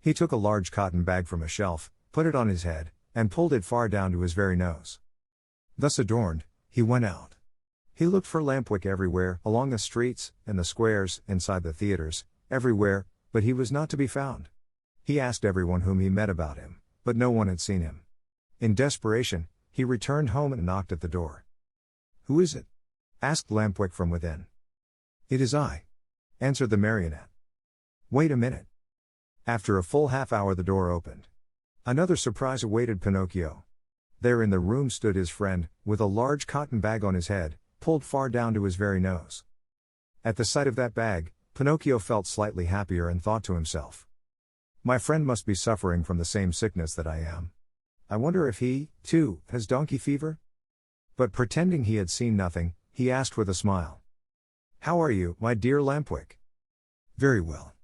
[SPEAKER 1] He took a large cotton bag from a shelf, put it on his head, and pulled it far down to his very nose. Thus adorned, he went out. He looked for Lampwick everywhere, along the streets, in the squares, inside the theaters, everywhere, but he was not to be found. He asked everyone whom he met about him, but no one had seen him. In desperation, he returned home and knocked at the door. "Who is it?" asked Lampwick from within. "It is I," answered the marionette. "Wait a minute." After a full half hour the door opened. Another surprise awaited Pinocchio. There in the room stood his friend, with a large cotton bag on his head, pulled far down to his very nose. At the sight of that bag, Pinocchio felt slightly happier and thought to himself, "My friend must be suffering from the same sickness that I am. I wonder if he, too, has donkey fever?" But pretending he had seen nothing, he asked with a smile, "How are you, my dear Lampwick?" "Very well.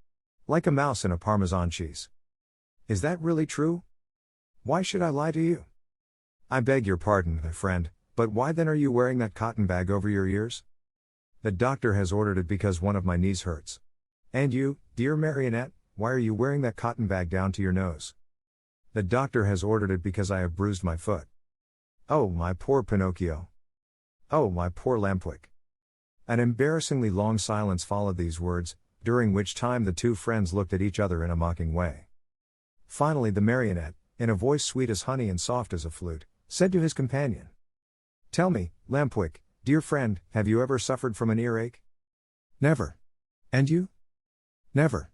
[SPEAKER 1] Like a mouse in a Parmesan cheese." "Is that really true? Why should I lie to you?" "I beg your pardon, my friend, but why then are you wearing that cotton bag over your ears?" "The doctor has ordered it because one of my knees hurts." "And you, dear marionette, why are you wearing that cotton bag down to your nose?" "The doctor has ordered it because I have bruised my foot." "Oh, my poor Pinocchio. Oh, my poor Lampwick." An embarrassingly long silence followed these words, during which time the two friends looked at each other in a mocking way. Finally the marionette, in a voice sweet as honey and soft as a flute, said to his companion, "Tell me, Lampwick, dear friend, have you ever suffered from an earache?" "Never." "And you?" "Never.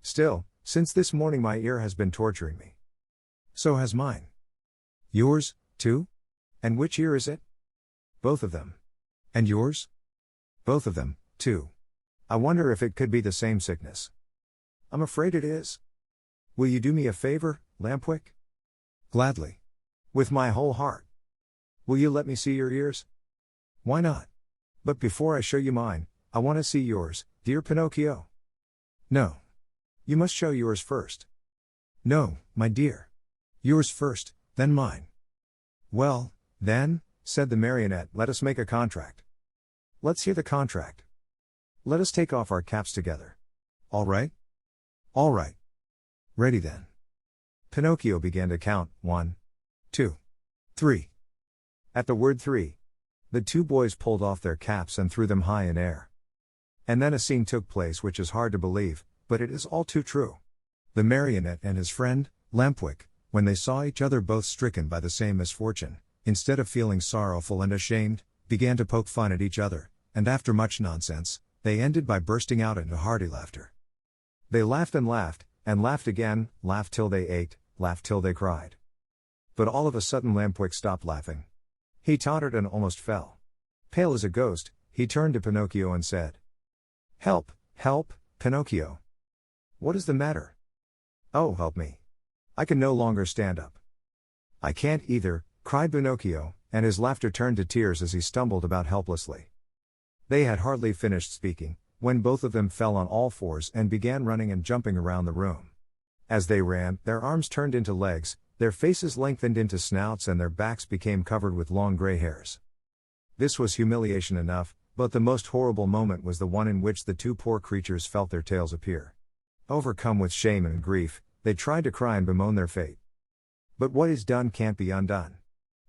[SPEAKER 1] Still, since this morning my ear has been torturing me." "So has mine." "Yours, too? And which ear is it?" "Both of them." "And yours?" "Both of them, too. I wonder if it could be the same sickness." "I'm afraid it is." "Will you do me a favor, Lampwick?" "Gladly. With my whole heart." "Will you let me see your ears?" "Why not? But before I show you mine, I want to see yours, dear Pinocchio." "No. You must show yours first." "No, my dear. Yours first, then mine." "Well, then," said the marionette, "let us make a contract." "Let's hear the contract." "Let us take off our caps together." "All right?" "All right." "Ready then." Pinocchio began to count, 1, 2, 3. At the word 3, the two boys pulled off their caps and threw them high in air. And then a scene took place which is hard to believe, but it is all too true. The marionette and his friend, Lampwick, when they saw each other both stricken by the same misfortune, instead of feeling sorrowful and ashamed, began to poke fun at each other, and after much nonsense, they ended by bursting out into hearty laughter. They laughed, and laughed again, laughed till they ached, laughed till they cried. But all of a sudden Lampwick stopped laughing. He tottered and almost fell. Pale as a ghost, he turned to Pinocchio and said, "Help, help, Pinocchio. What is the matter? Oh, help me. I can no longer stand up." "I can't either," cried Pinocchio, and his laughter turned to tears as he stumbled about helplessly. They had hardly finished speaking, when both of them fell on all fours and began running and jumping around the room. As they ran, their arms turned into legs, their faces lengthened into snouts, and their backs became covered with long gray hairs. This was humiliation enough, but the most horrible moment was the one in which the two poor creatures felt their tails appear. Overcome with shame and grief, they tried to cry and bemoan their fate. But what is done can't be undone.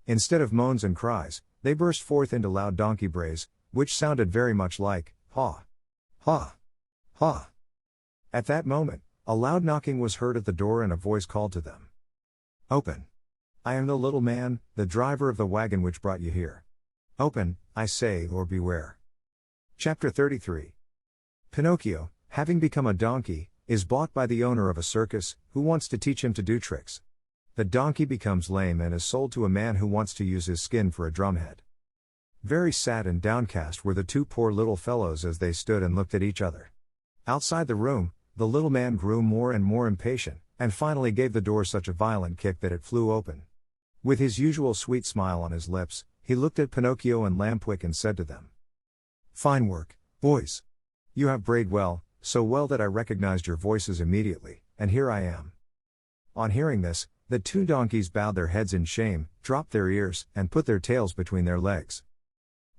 [SPEAKER 1] Instead of moans and cries, they burst forth into loud donkey brays, which sounded very much like, "Ha! Ha! Ha!" At that moment, a loud knocking was heard at the door and a voice called to them. "Open! I am the little man, the driver of the wagon which brought you here. Open, I say, or beware." Chapter 33. Pinocchio, having become a donkey, is bought by the owner of a circus, who wants to teach him to do tricks. The donkey becomes lame and is sold to a man who wants to use his skin for a drumhead. Very sad and downcast were the two poor little fellows as they stood and looked at each other. Outside the room, the little man grew more and more impatient, and finally gave the door such a violent kick that it flew open. With his usual sweet smile on his lips, he looked at Pinocchio and Lampwick and said to them, "Fine work, boys. You have brayed well, so well that I recognized your voices immediately, and here I am." On hearing this, the two donkeys bowed their heads in shame, dropped their ears, and put their tails between their legs.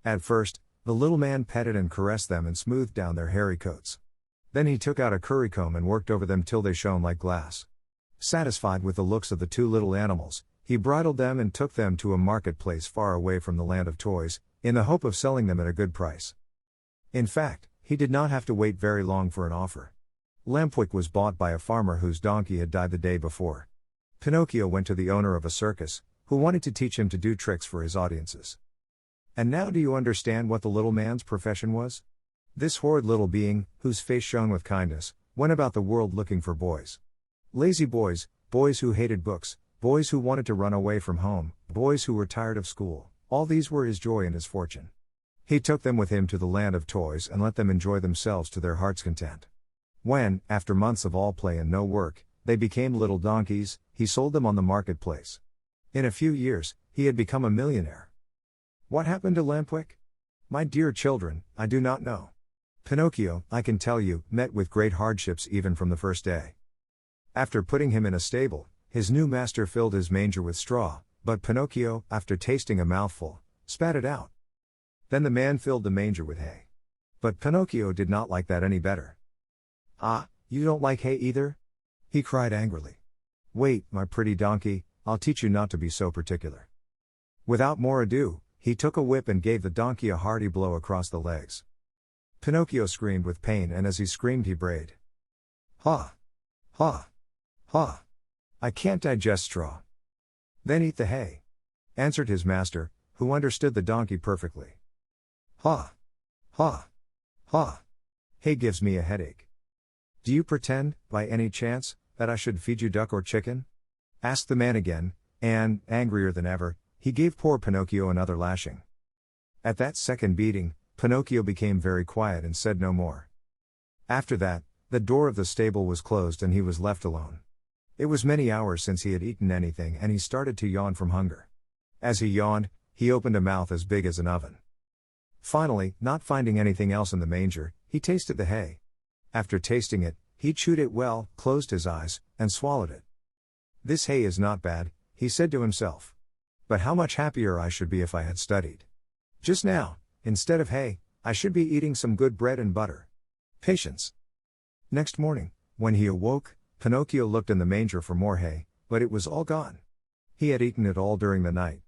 [SPEAKER 1] At first, the little man petted and caressed them and smoothed down their hairy coats. Then he took out a currycomb and worked over them till they shone like glass. Satisfied with the looks of the two little animals, he bridled them and took them to a marketplace far away from the land of toys, in the hope of selling them at a good price. In fact, he did not have to wait very long for an offer. Lampwick was bought by a farmer whose donkey had died the day before. Pinocchio went to the owner of a circus, who wanted to teach him to do tricks for his audiences. And now do you understand what the little man's profession was? This horrid little being, whose face shone with kindness, went about the world looking for boys. Lazy boys, boys who hated books, boys who wanted to run away from home, boys who were tired of school, all these were his joy and his fortune. He took them with him to the land of toys and let them enjoy themselves to their heart's content. When, after months of all play and no work, they became little donkeys, he sold them on the marketplace. In a few years, he had become a millionaire. What happened to Lampwick? My dear children, I do not know. Pinocchio, I can tell you, met with great hardships even from the first day. After putting him in a stable, his new master filled his manger with straw, but Pinocchio, after tasting a mouthful, spat it out. Then the man filled the manger with hay. But Pinocchio did not like that any better. "Ah, you don't like hay either?" he cried angrily. "Wait, my pretty donkey, I'll teach you not to be so particular." Without more ado, he took a whip and gave the donkey a hearty blow across the legs. Pinocchio screamed with pain, and as he screamed he brayed. "Ha! Ha! Ha! I can't digest straw." "Then eat the hay," answered his master, who understood the donkey perfectly. "Ha! Ha! Ha! Hay gives me a headache." "Do you pretend, by any chance, that I should feed you duck or chicken?" asked the man again, and, angrier than ever, he gave poor Pinocchio another lashing. At that second beating, Pinocchio became very quiet and said no more. After that, the door of the stable was closed and he was left alone. It was many hours since he had eaten anything and he started to yawn from hunger. As he yawned, he opened a mouth as big as an oven. Finally, not finding anything else in the manger, he tasted the hay. After tasting it, he chewed it well, closed his eyes, and swallowed it. "This hay is not bad," he said to himself. "But how much happier I should be if I had studied. Just now, instead of hay, I should be eating some good bread and butter. Patience." Next morning, when he awoke, Pinocchio looked in the manger for more hay, but it was all gone. He had eaten it all during the night.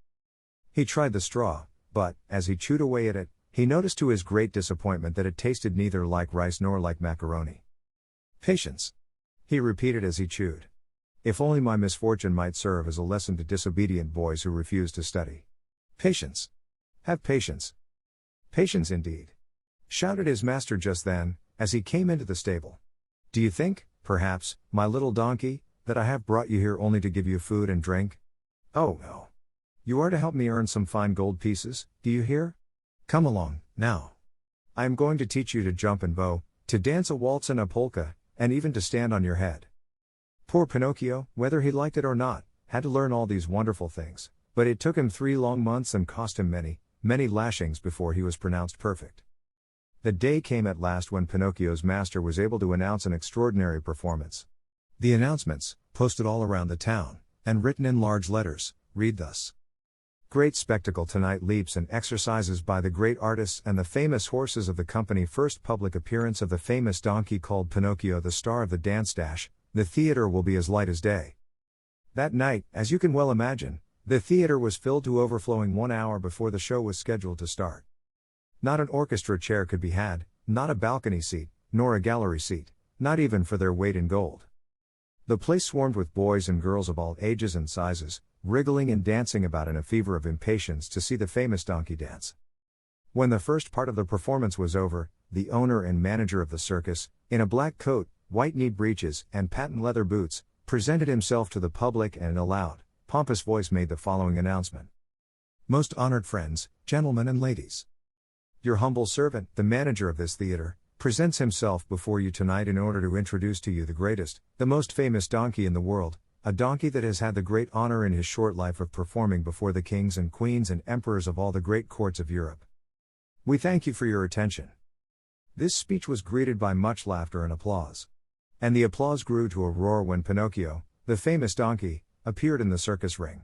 [SPEAKER 1] He tried the straw, but, as he chewed away at it, he noticed to his great disappointment that it tasted neither like rice nor like macaroni. "Patience," he repeated as he chewed. "If only my misfortune might serve as a lesson to disobedient boys who refuse to study. Patience. Have patience. Patience indeed," shouted his master just then, as he came into the stable. "Do you think, perhaps, my little donkey, that I have brought you here only to give you food and drink? Oh no. You are to help me earn some fine gold pieces, do you hear? Come along, now. I am going to teach you to jump and bow, to dance a waltz and a polka, and even to stand on your head." Poor Pinocchio, whether he liked it or not, had to learn all these wonderful things, but it took him 3 long months and cost him many, many lashings before he was pronounced perfect. The day came at last when Pinocchio's master was able to announce an extraordinary performance. The announcements, posted all around the town, and written in large letters, read thus. Great spectacle tonight, leaps and exercises by the great artists and the famous horses of the company. First public appearance of the famous donkey called Pinocchio, the star of the dance dash. The theater will be as light as day. That night, as you can well imagine, the theater was filled to overflowing 1 hour before the show was scheduled to start. Not an orchestra chair could be had, not a balcony seat, nor a gallery seat, not even for their weight in gold. The place swarmed with boys and girls of all ages and sizes, wriggling and dancing about in a fever of impatience to see the famous donkey dance. When the first part of the performance was over, the owner and manager of the circus, in a black coat, white knee breeches, and patent leather boots, presented himself to the public and in a loud, pompous voice made the following announcement. Most honored friends, gentlemen and ladies. Your humble servant, the manager of this theater, presents himself before you tonight in order to introduce to you the greatest, the most famous donkey in the world, a donkey that has had the great honor in his short life of performing before the kings and queens and emperors of all the great courts of Europe. We thank you for your attention. This speech was greeted by much laughter and applause. And the applause grew to a roar when Pinocchio, the famous donkey, appeared in the circus ring.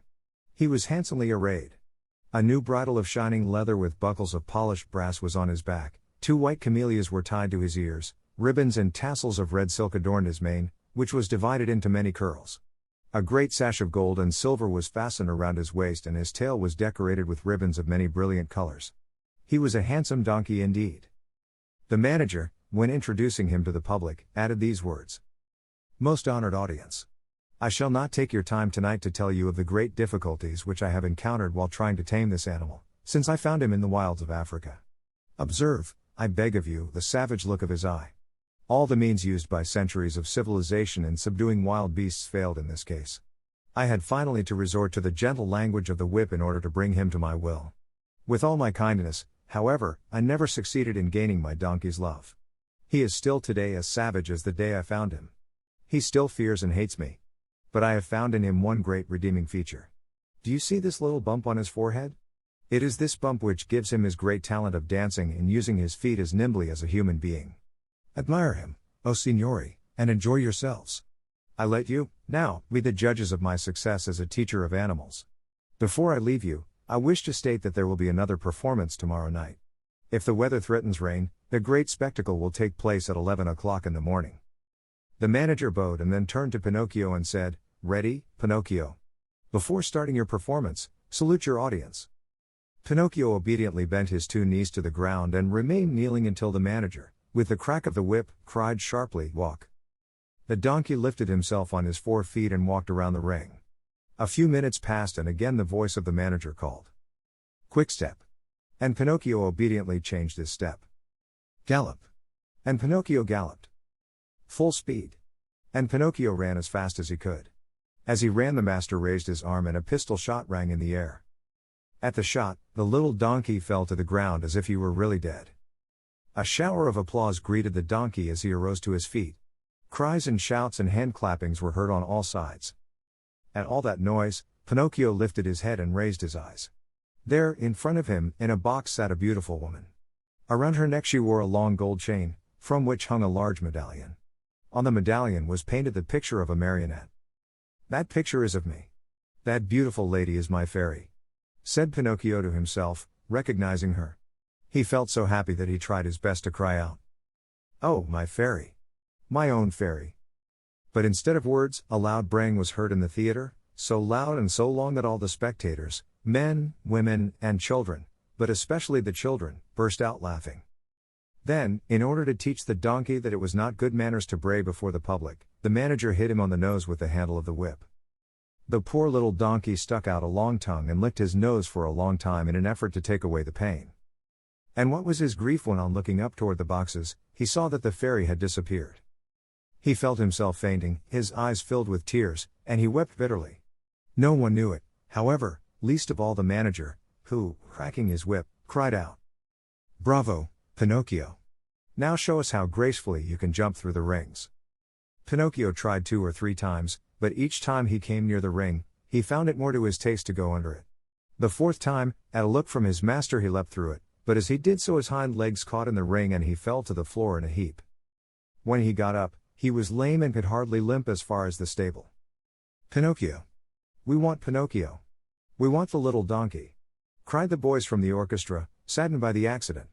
[SPEAKER 1] He was handsomely arrayed. A new bridle of shining leather with buckles of polished brass was on his back, 2 white camellias were tied to his ears, ribbons and tassels of red silk adorned his mane, which was divided into many curls. A great sash of gold and silver was fastened around his waist, and his tail was decorated with ribbons of many brilliant colors. He was a handsome donkey indeed. The manager, when introducing him to the public, added these words. Most honored audience. I shall not take your time tonight to tell you of the great difficulties which I have encountered while trying to tame this animal, since I found him in the wilds of Africa. Observe, I beg of you, the savage look of his eye. All the means used by centuries of civilization in subduing wild beasts failed in this case. I had finally to resort to the gentle language of the whip in order to bring him to my will. With all my kindness, however, I never succeeded in gaining my donkey's love. He is still today as savage as the day I found him. He still fears and hates me. But I have found in him one great redeeming feature. Do you see this little bump on his forehead? It is this bump which gives him his great talent of dancing and using his feet as nimbly as a human being. Admire him, O signori, and enjoy yourselves. I let you, now, be the judges of my success as a teacher of animals. Before I leave you, I wish to state that there will be another performance tomorrow night. If the weather threatens rain, the great spectacle will take place at 11 o'clock in the morning. The manager bowed and then turned to Pinocchio and said, Ready, Pinocchio. Before starting your performance, salute your audience. Pinocchio obediently bent his 2 knees to the ground and remained kneeling until the manager, with the crack of the whip, cried sharply, Walk. The donkey lifted himself on his 4 feet and walked around the ring. A few minutes passed and again the voice of the manager called. Quick step. And Pinocchio obediently changed his step. Gallop. And Pinocchio galloped. Full speed. And Pinocchio ran as fast as he could. As he ran, the master raised his arm and a pistol shot rang in the air. At the shot, the little donkey fell to the ground as if he were really dead. A shower of applause greeted the donkey as he arose to his feet. Cries and shouts and hand clappings were heard on all sides. At all that noise, Pinocchio lifted his head and raised his eyes. There, in front of him, in a box sat a beautiful woman. Around her neck she wore a long gold chain, from which hung a large medallion. On the medallion was painted the picture of a marionette. That picture is of me. That beautiful lady is my fairy, said Pinocchio to himself, recognizing her. He felt so happy that he tried his best to cry out, Oh, my fairy! My own fairy! But instead of words, a loud braying was heard in the theater, so loud and so long that all the spectators, men, women, and children, but especially the children, burst out laughing. Then, in order to teach the donkey that it was not good manners to bray before the public, the manager hit him on the nose with the handle of the whip. The poor little donkey stuck out a long tongue and licked his nose for a long time in an effort to take away the pain. And what was his grief when, on looking up toward the boxes, he saw that the fairy had disappeared. He felt himself fainting, his eyes filled with tears, and he wept bitterly. No one knew it, however, least of all the manager, who, cracking his whip, cried out, Bravo, Pinocchio! Now show us how gracefully you can jump through the rings. Pinocchio tried 2 or 3 times, but each time he came near the ring, he found it more to his taste to go under it. The 4th time, at a look from his master, he leapt through it, but as he did so his hind legs caught in the ring and he fell to the floor in a heap. When he got up, He was lame and could hardly limp as far as the stable. Pinocchio. We want Pinocchio. We want the little donkey, cried the boys from the orchestra, saddened by the accident.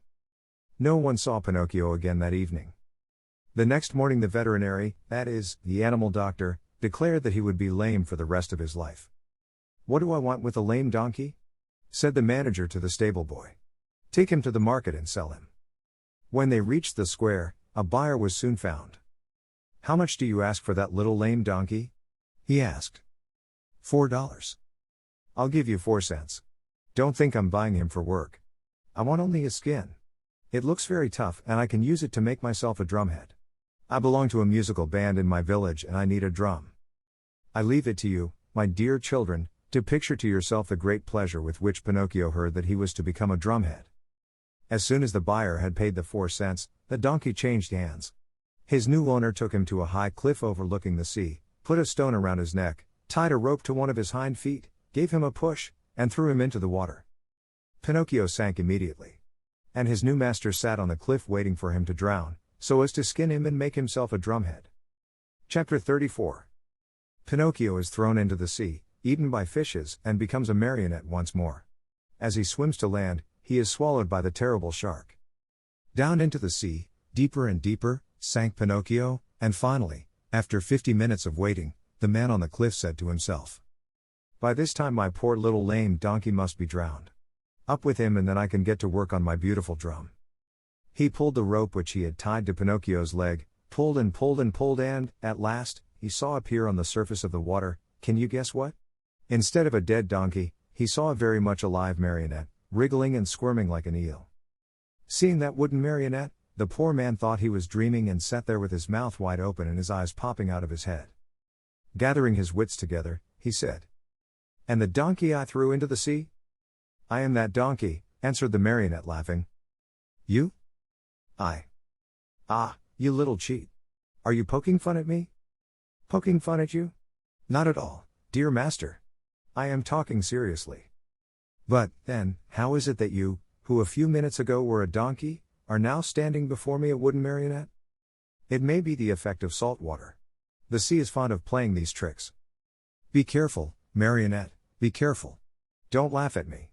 [SPEAKER 1] No one saw Pinocchio again that evening. The next morning the veterinary, that is, the animal doctor, declared that he would be lame for the rest of his life. What do I want with a lame donkey? Said the manager to the stable boy. Take him to the market and sell him. When they reached the square, a buyer was soon found. How much do you ask for that little lame donkey? He asked. $4. I'll give you 4 cents. Don't think I'm buying him for work. I want only his skin. It looks very tough and I can use it to make myself a drumhead. I belong to a musical band in my village and I need a drum. I leave it to you, my dear children, to picture to yourself the great pleasure with which Pinocchio heard that he was to become a drumhead. As soon as the buyer had paid the 4 cents, the donkey changed hands. His new owner took him to a high cliff overlooking the sea, put a stone around his neck, tied a rope to one of his hind feet, gave him a push, and threw him into the water. Pinocchio sank immediately. And his new master sat on the cliff waiting for him to drown, so as to skin him and make himself a drumhead. Chapter 34. Pinocchio is thrown into the sea, eaten by fishes, and becomes a marionette once more. As he swims to land, he is swallowed by the terrible shark. Down into the sea, deeper and deeper, sank Pinocchio, and finally, after 50 minutes of waiting, the man on the cliff said to himself, "By this time my poor little lame donkey must be drowned. Up with him and then I can get to work on my beautiful drum." He pulled the rope which he had tied to Pinocchio's leg, pulled and pulled and pulled and, at last, he saw appear on the surface of the water, can you guess what? Instead of a dead donkey, he saw a very much alive marionette, wriggling and squirming like an eel. Seeing that wooden marionette, the poor man thought he was dreaming and sat there with his mouth wide open and his eyes popping out of his head. Gathering his wits together, he said, "And the donkey I threw into the sea?" "I am that donkey," answered the marionette laughing. "You?" "I." "Ah, you little cheat. Are you poking fun at me?" "Poking fun at you? Not at all, dear master. I am talking seriously. But, then, how is it that you, who a few minutes ago were a donkey, are now standing before me a wooden marionette? It may be the effect of salt water. The sea is fond of playing these tricks. Be careful, marionette, be careful. Don't laugh at me.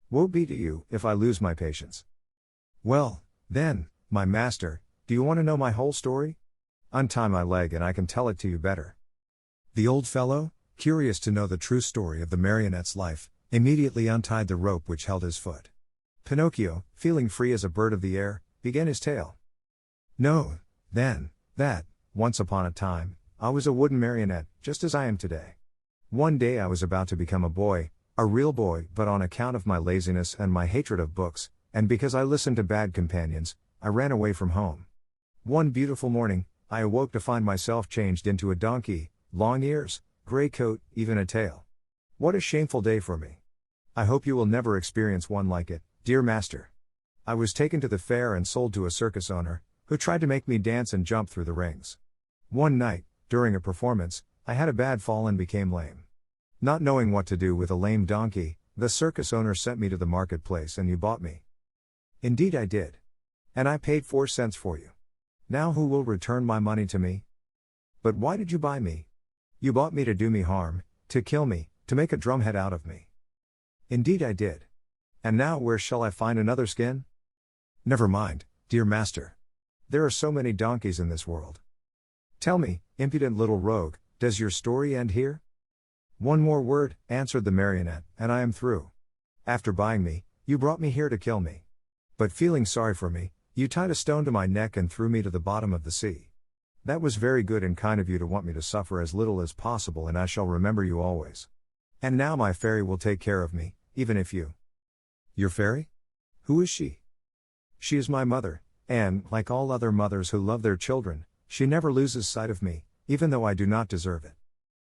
[SPEAKER 1] Woe be to you, if I lose my patience. Well, then, my master, do you want to know my whole story? Untie my leg and I can tell it to you better." The old fellow, curious to know the true story of the marionette's life, immediately untied the rope which held his foot. Pinocchio, feeling free as a bird of the air, began his tale. "Know, then, that, once upon a time, I was a wooden marionette, just as I am today. One day I was about to become a boy, a real boy, but on account of my laziness and my hatred of books, and because I listened to bad companions, I ran away from home. One beautiful morning, I awoke to find myself changed into a donkey, long ears, gray coat, even a tail. What a shameful day for me. I hope you will never experience one like it, dear master. I was taken to the fair and sold to a circus owner, who tried to make me dance and jump through the rings. One night, during a performance, I had a bad fall and became lame. Not knowing what to do with a lame donkey, the circus owner sent me to the marketplace and you bought me. Indeed I did. And I paid 4 cents for you. Now who will return my money to me? But why did you buy me? You bought me to do me harm, to kill me, to make a drumhead out of me. Indeed I did. And now where shall I find another skin? Never mind, dear master. There are so many donkeys in this world. Tell me, impudent little rogue, does your story end here? One more word, answered the marionette, and I am through. After buying me, you brought me here to kill me. But feeling sorry for me, you tied a stone to my neck and threw me to the bottom of the sea. That was very good and kind of you to want me to suffer as little as possible, and I shall remember you always. And now my fairy will take care of me, even if you... Your fairy? Who is she? She is my mother, and, like all other mothers who love their children, she never loses sight of me, even though I do not deserve it.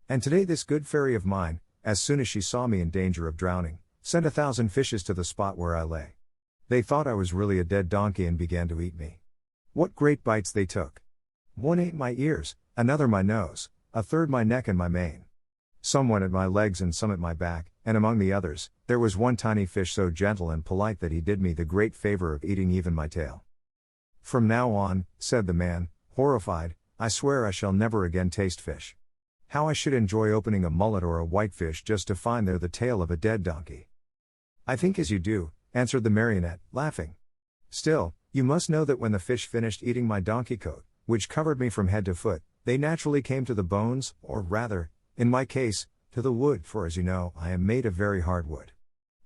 [SPEAKER 1] And today this good fairy of mine, as soon as she saw me in danger of drowning, sent 1,000 fishes to the spot where I lay. They thought I was really a dead donkey and began to eat me. What great bites they took! One ate my ears, another my nose, a third my neck and my mane. Some went at my legs and some at my back, and among the others, there was one tiny fish so gentle and polite that he did me the great favor of eating even my tail. From now on, said the man, horrified, I swear I shall never again taste fish. How I should enjoy opening a mullet or a whitefish just to find there the tail of a dead donkey." "I think as you do," answered the marionette, laughing. "Still, you must know that when the fish finished eating my donkey coat, which covered me from head to foot, they naturally came to the bones, or rather, in my case, to the wood, for as you know, I am made of very hard wood.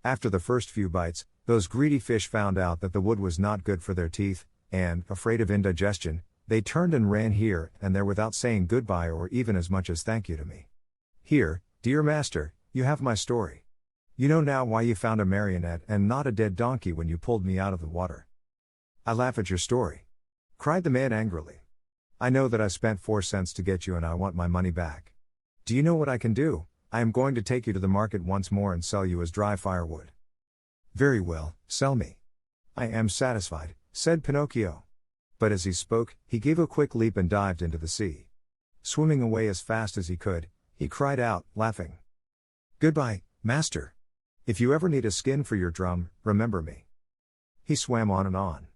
[SPEAKER 1] After the first few bites, those greedy fish found out that the wood was not good for their teeth, and, afraid of indigestion, they turned and ran here and there without saying goodbye or even as much as thank you to me. Here, dear master, you have my story. You know now why you found a marionette and not a dead donkey when you pulled me out of the water." "I laugh at your story," cried the man angrily. "I know that I spent 4 cents to get you and I want my money back. Do you know what I can do? I am going to take you to the market once more and sell you as dry firewood." "Very well, sell me. I am satisfied," said Pinocchio. But as he spoke, he gave a quick leap and dived into the sea. Swimming away as fast as he could, he cried out, laughing, "Goodbye, master. If you ever need a skin for your drum, remember me." He swam on and on.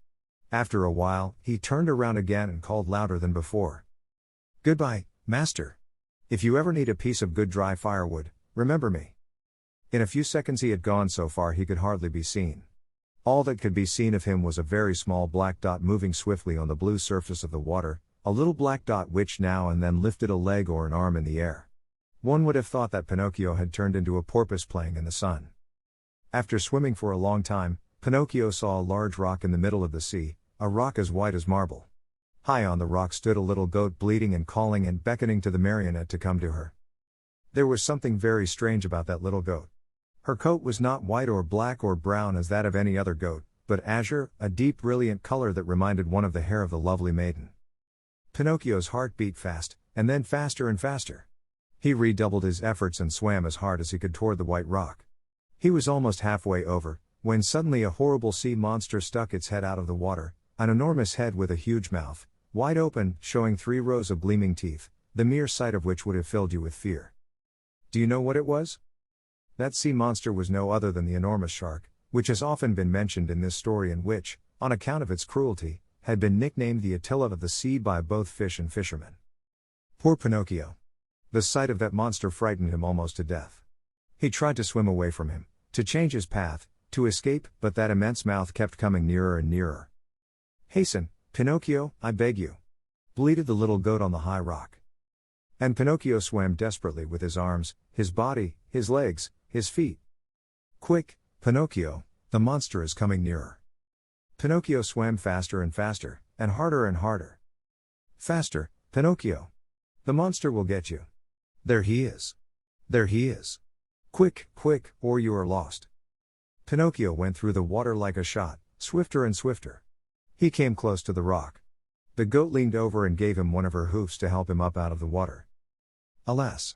[SPEAKER 1] After a while, he turned around again and called louder than before, "Goodbye, master. If you ever need a piece of good dry firewood, remember me." In a few seconds he had gone so far he could hardly be seen. All that could be seen of him was a very small black dot moving swiftly on the blue surface of the water, a little black dot which now and then lifted a leg or an arm in the air. One would have thought that Pinocchio had turned into a porpoise playing in the sun. After swimming for a long time, Pinocchio saw a large rock in the middle of the sea, a rock as white as marble. High on the rock stood a little goat bleating and calling and beckoning to the marionette to come to her. There was something very strange about that little goat. Her coat was not white or black or brown as that of any other goat, but azure, a deep brilliant color that reminded one of the hair of the lovely maiden. Pinocchio's heart beat fast, and then faster and faster. He redoubled his efforts and swam as hard as he could toward the white rock. He was almost halfway over, when suddenly a horrible sea monster stuck its head out of the water, an enormous head with a huge mouth, wide open, showing 3 rows of gleaming teeth, the mere sight of which would have filled you with fear. Do you know what it was? That sea monster was no other than the enormous shark, which has often been mentioned in this story and which, on account of its cruelty, had been nicknamed the Attila of the sea by both fish and fishermen. Poor Pinocchio! The sight of that monster frightened him almost to death. He tried to swim away from him, to change his path, to escape, but that immense mouth kept coming nearer and nearer. "Hasten, Pinocchio, I beg you!" bleated the little goat on the high rock. And Pinocchio swam desperately with his arms, his body, his legs, his feet. "Quick, Pinocchio, the monster is coming nearer." Pinocchio swam faster and faster, and harder and harder. "Faster, Pinocchio! The monster will get you. There he is! There he is! Quick, quick, or you are lost!" Pinocchio went through the water like a shot, swifter and swifter. He came close to the rock. The goat leaned over and gave him one of her hoofs to help him up out of the water. Alas!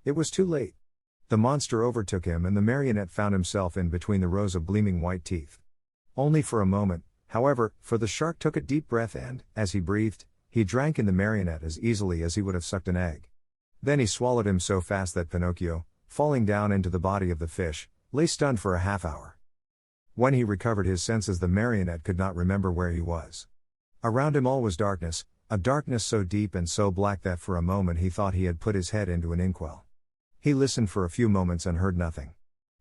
[SPEAKER 1] It was too late. The monster overtook him and the marionette found himself in between the rows of gleaming white teeth. Only for a moment, however, for the shark took a deep breath and, as he breathed, he drank in the marionette as easily as he would have sucked an egg. Then he swallowed him so fast that Pinocchio, falling down into the body of the fish, lay stunned for a half hour. When he recovered his senses, the marionette could not remember where he was. Around him all was darkness, a darkness so deep and so black that for a moment he thought he had put his head into an inkwell. He listened for a few moments and heard nothing.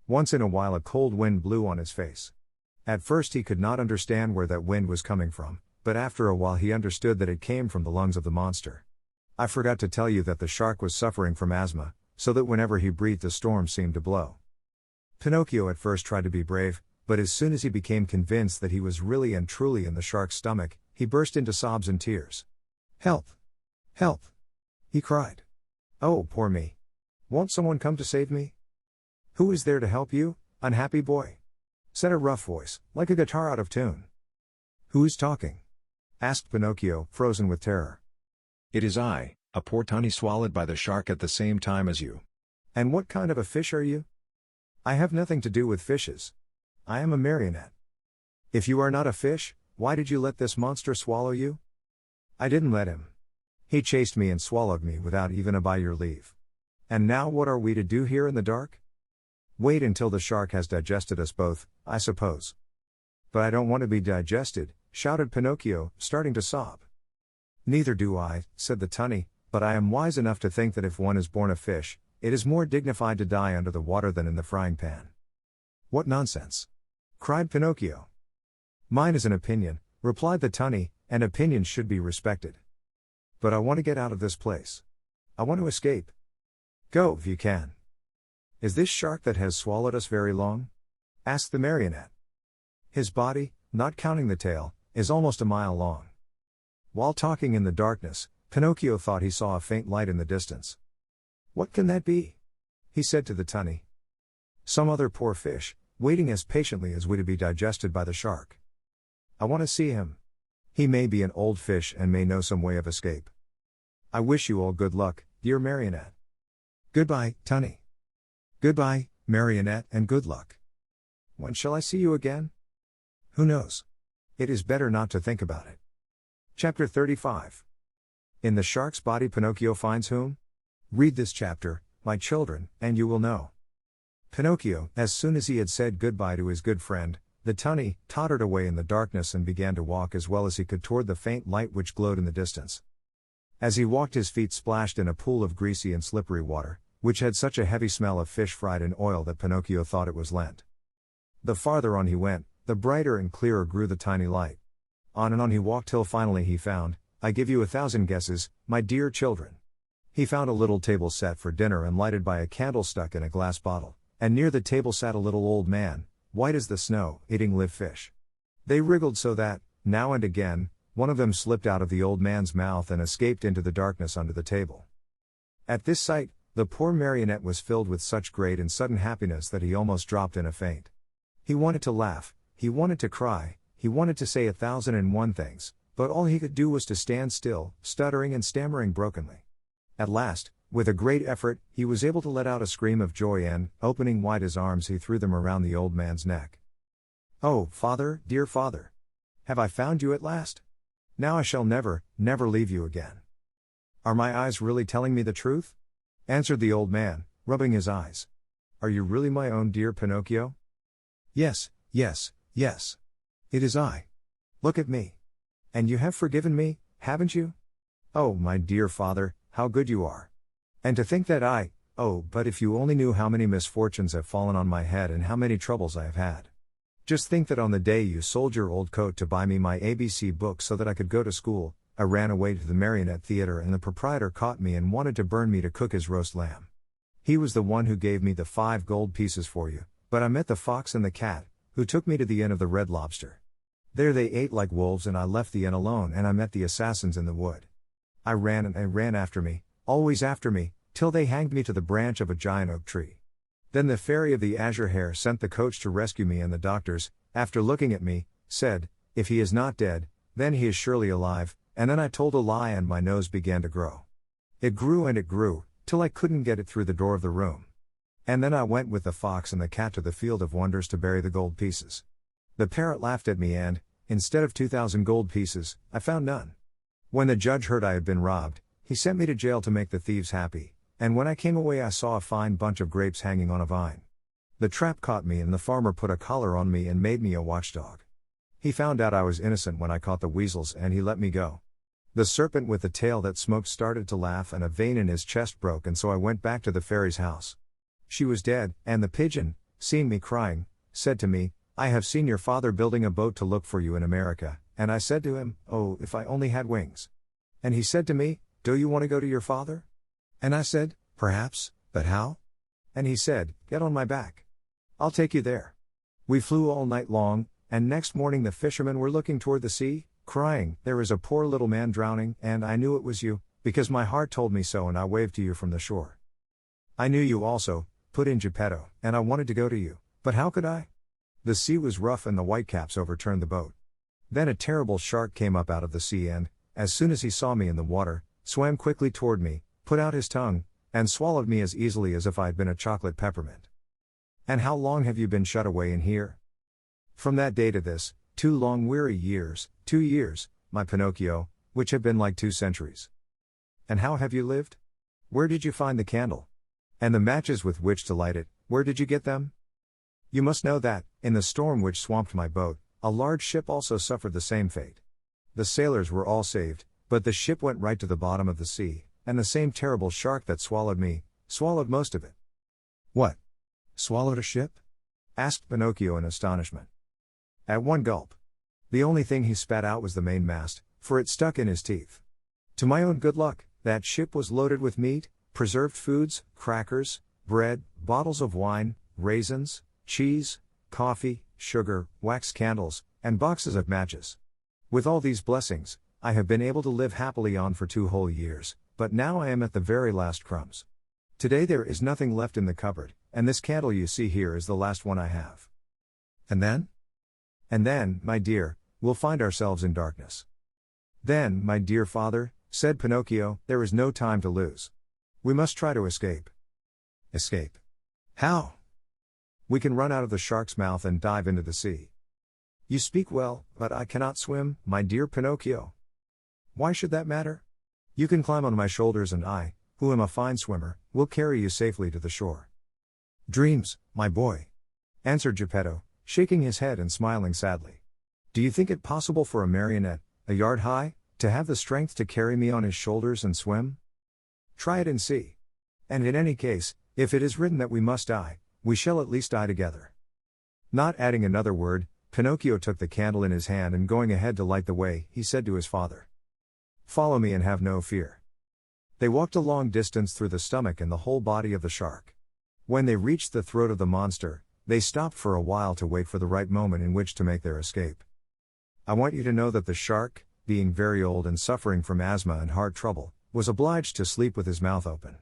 [SPEAKER 1] Once in a while a cold wind blew on his face. At first he could not understand where that wind was coming from, but after a while he understood that it came from the lungs of the monster. I forgot to tell you that the shark was suffering from asthma, so that whenever he breathed a storm seemed to blow. Pinocchio at first tried to be brave, but as soon as he became convinced that he was really and truly in the shark's stomach, he burst into sobs and tears. "Help! Help!" he cried. "Oh, poor me! Won't someone come to save me?" "Who is there to help you, unhappy boy?" said a rough voice, like a guitar out of tune. "Who is talking?" asked Pinocchio, frozen with terror.
[SPEAKER 2] "It is I, a poor tunny swallowed by the shark at the same time as you."
[SPEAKER 1] "And what kind of a fish are you?" "I have nothing to do with fishes. I am a marionette." "If you are not a fish, why did you let this monster swallow you?" "I didn't let him. He chased me and swallowed me without even a by your leave. And now what are we to do here in the dark?" "Wait until the shark has digested us both, I suppose." "But I don't want to be digested," shouted Pinocchio, starting to sob. Neither do I, said the tunny, but I am wise enough to think that if one is born a fish, it is more dignified to die under the water than in the frying pan. What nonsense! Cried Pinocchio. Mine is an opinion, replied the tunny, and opinions should be respected. But I want to get out of this place. I want to escape. Go, if you can. Is this shark that has swallowed us very long? Asked the marionette. His body, not counting the tail, is almost a mile long. While talking in the darkness, Pinocchio thought he saw a faint light in the distance. What can that be? He said to the tunny. Some other poor fish, waiting as patiently as we to be digested by the shark. I want to see him. He may be an old fish and may know some way of escape. I wish you all good luck, dear marionette. Goodbye, tunny. Goodbye, marionette, and good luck. When shall I see you again? Who knows? It is better not to think about it. Chapter 35. In the shark's body Pinocchio finds whom? Read this chapter, my children, and you will know. Pinocchio, as soon as he had said goodbye to his good friend, the tunny, tottered away in the darkness and began to walk as well as he could toward the faint light which glowed in the distance. As he walked his feet splashed in a pool of greasy and slippery water, which had such a heavy smell of fish fried in oil that Pinocchio thought it was Lent. The farther on he went, the brighter and clearer grew the tiny light. On and on he walked till finally he found, I give you 1,000 guesses, my dear children. He found a little table set for dinner and lighted by a candle stuck in a glass bottle, and near the table sat a little old man, white as the snow, eating live fish. They wriggled so that, now and again, one of them slipped out of the old man's mouth and escaped into the darkness under the table. At this sight, the poor marionette was filled with such great and sudden happiness that he almost dropped in a faint. He wanted to laugh, he wanted to cry, he wanted to say 1,001 things, but all he could do was to stand still, stuttering and stammering brokenly. At last, with a great effort, he was able to let out a scream of joy and, opening wide his arms, he threw them around the old man's neck. Oh, father, dear father! Have I found you at last? Now I shall never, never leave you again. Are my eyes really telling me the truth? Answered the old man, rubbing his eyes. Are you really my own dear Pinocchio? Yes, yes, yes. It is I. Look at me. And you have forgiven me, haven't you? Oh, my dear father, how good you are. And to think that but if you only knew how many misfortunes have fallen on my head and how many troubles I have had. Just think that on the day you sold your old coat to buy me my ABC book so that I could go to school, I ran away to the Marionette Theater and the proprietor caught me and wanted to burn me to cook his roast lamb. He was the one who gave me the 5 gold pieces for you, but I met the fox and the cat, who took me to the Inn of the Red Lobster. There they ate like wolves and I left the inn alone and I met the assassins in the wood. I ran and they ran after me, always after me, till they hanged me to the branch of a giant oak tree. Then the fairy of the azure hair sent the coach to rescue me and the doctors, after looking at me, said, if he is not dead, then he is surely alive, and then I told a lie and my nose began to grow. It grew, till I couldn't get it through the door of the room. And then I went with the fox and the cat to the field of wonders to bury the gold pieces. The parrot laughed at me and, instead of 2,000 gold pieces, I found none. When the judge heard I had been robbed, he sent me to jail to make the thieves happy, and when I came away I saw a fine bunch of grapes hanging on a vine. The trap caught me and the farmer put a collar on me and made me a watchdog. He found out I was innocent when I caught the weasels and he let me go. The serpent with the tail that smoked started to laugh and a vein in his chest broke and so I went back to the fairy's house. She was dead, and the pigeon, seeing me crying, said to me, I have seen your father building a boat to look for you in America, and I said to him, oh, if I only had wings. And he said to me, do you want to go to your father? And I said, perhaps, but how? And he said, get on my back. I'll take you there. We flew all night long, and next morning the fishermen were looking toward the sea, crying, there is a poor little man drowning, and I knew it was you, because my heart told me so and I waved to you from the shore. I knew you also, put in Geppetto, and I wanted to go to you, but how could I? The sea was rough and the whitecaps overturned the boat. Then a terrible shark came up out of the sea and, as soon as he saw me in the water, swam quickly toward me, put out his tongue, and swallowed me as easily as if I had been a chocolate peppermint. And how long have you been shut away in here? From that day to this, 2 long weary years, 2 years, my Pinocchio, which have been like 2 centuries. And how have you lived? Where did you find the candle? And the matches with which to light it, where did you get them? You must know that, in the storm which swamped my boat, a large ship also suffered the same fate. The sailors were all saved, But the ship went right to the bottom of the sea, and the same terrible shark that swallowed me, swallowed most of it. What? Swallowed a ship? Asked Pinocchio in astonishment. At one gulp. The only thing he spat out was the mainmast, for it stuck in his teeth. To my own good luck, that ship was loaded with meat, preserved foods, crackers, bread, bottles of wine, raisins, cheese, coffee, sugar, wax candles, and boxes of matches. With all these blessings, I have been able to live happily on for 2 whole years, but now I am at the very last crumbs. Today there is nothing left in the cupboard, and this candle you see here is the last one I have. And then? And then, my dear, we'll find ourselves in darkness. Then, my dear father, said Pinocchio, there is no time to lose. We must try to escape. Escape? How? We can run out of the shark's mouth and dive into the sea. You speak well, but I cannot swim, my dear Pinocchio. Why should that matter? You can climb on my shoulders and I, who am a fine swimmer, will carry you safely to the shore. Dreams, my boy, answered Geppetto, shaking his head and smiling sadly. Do you think it possible for a marionette, a yard high, to have the strength to carry me on his shoulders and swim? Try it and see. And in any case, if it is written that we must die, we shall at least die together. Not adding another word, Pinocchio took the candle in his hand and going ahead to light the way, he said to his father, Follow me and have no fear. They walked a long distance through the stomach and the whole body of the shark. When they reached the throat of the monster, they stopped for a while to wait for the right moment in which to make their escape. I want you to know that the shark, being very old and suffering from asthma and heart trouble, was obliged to sleep with his mouth open.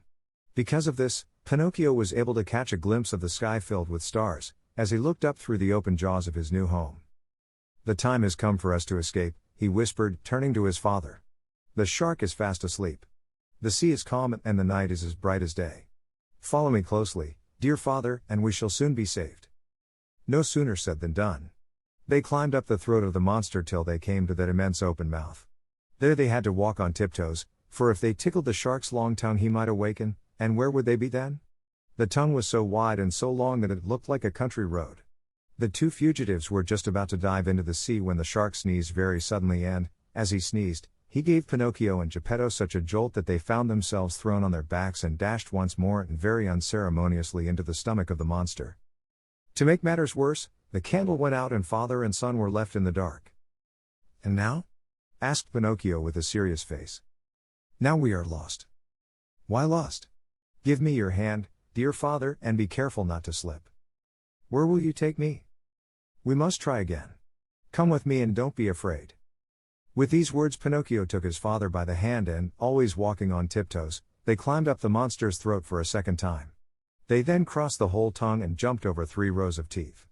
[SPEAKER 1] Because of this, Pinocchio was able to catch a glimpse of the sky filled with stars, as he looked up through the open jaws of his new home. The time has come for us to escape, he whispered, turning to his father. The shark is fast asleep. The sea is calm and the night is as bright as day. Follow me closely, dear father, and we shall soon be saved. No sooner said than done. They climbed up the throat of the monster till they came to that immense open mouth. There they had to walk on tiptoes, for if they tickled the shark's long tongue he might awaken, and where would they be then? The tongue was so wide and so long that it looked like a country road. The 2 fugitives were just about to dive into the sea when the shark sneezed very suddenly and, as he sneezed, he gave Pinocchio and Geppetto such a jolt that they found themselves thrown on their backs and dashed once more and very unceremoniously into the stomach of the monster. To make matters worse, the candle went out and father and son were left in the dark. And now? Asked Pinocchio with a serious face. Now we are lost. Why lost? Give me your hand, dear father, and be careful not to slip. Where will you take me? We must try again. Come with me and don't be afraid. With these words Pinocchio took his father by the hand and, always walking on tiptoes, they climbed up the monster's throat for a second time. They then crossed the whole tongue and jumped over 3 rows of teeth.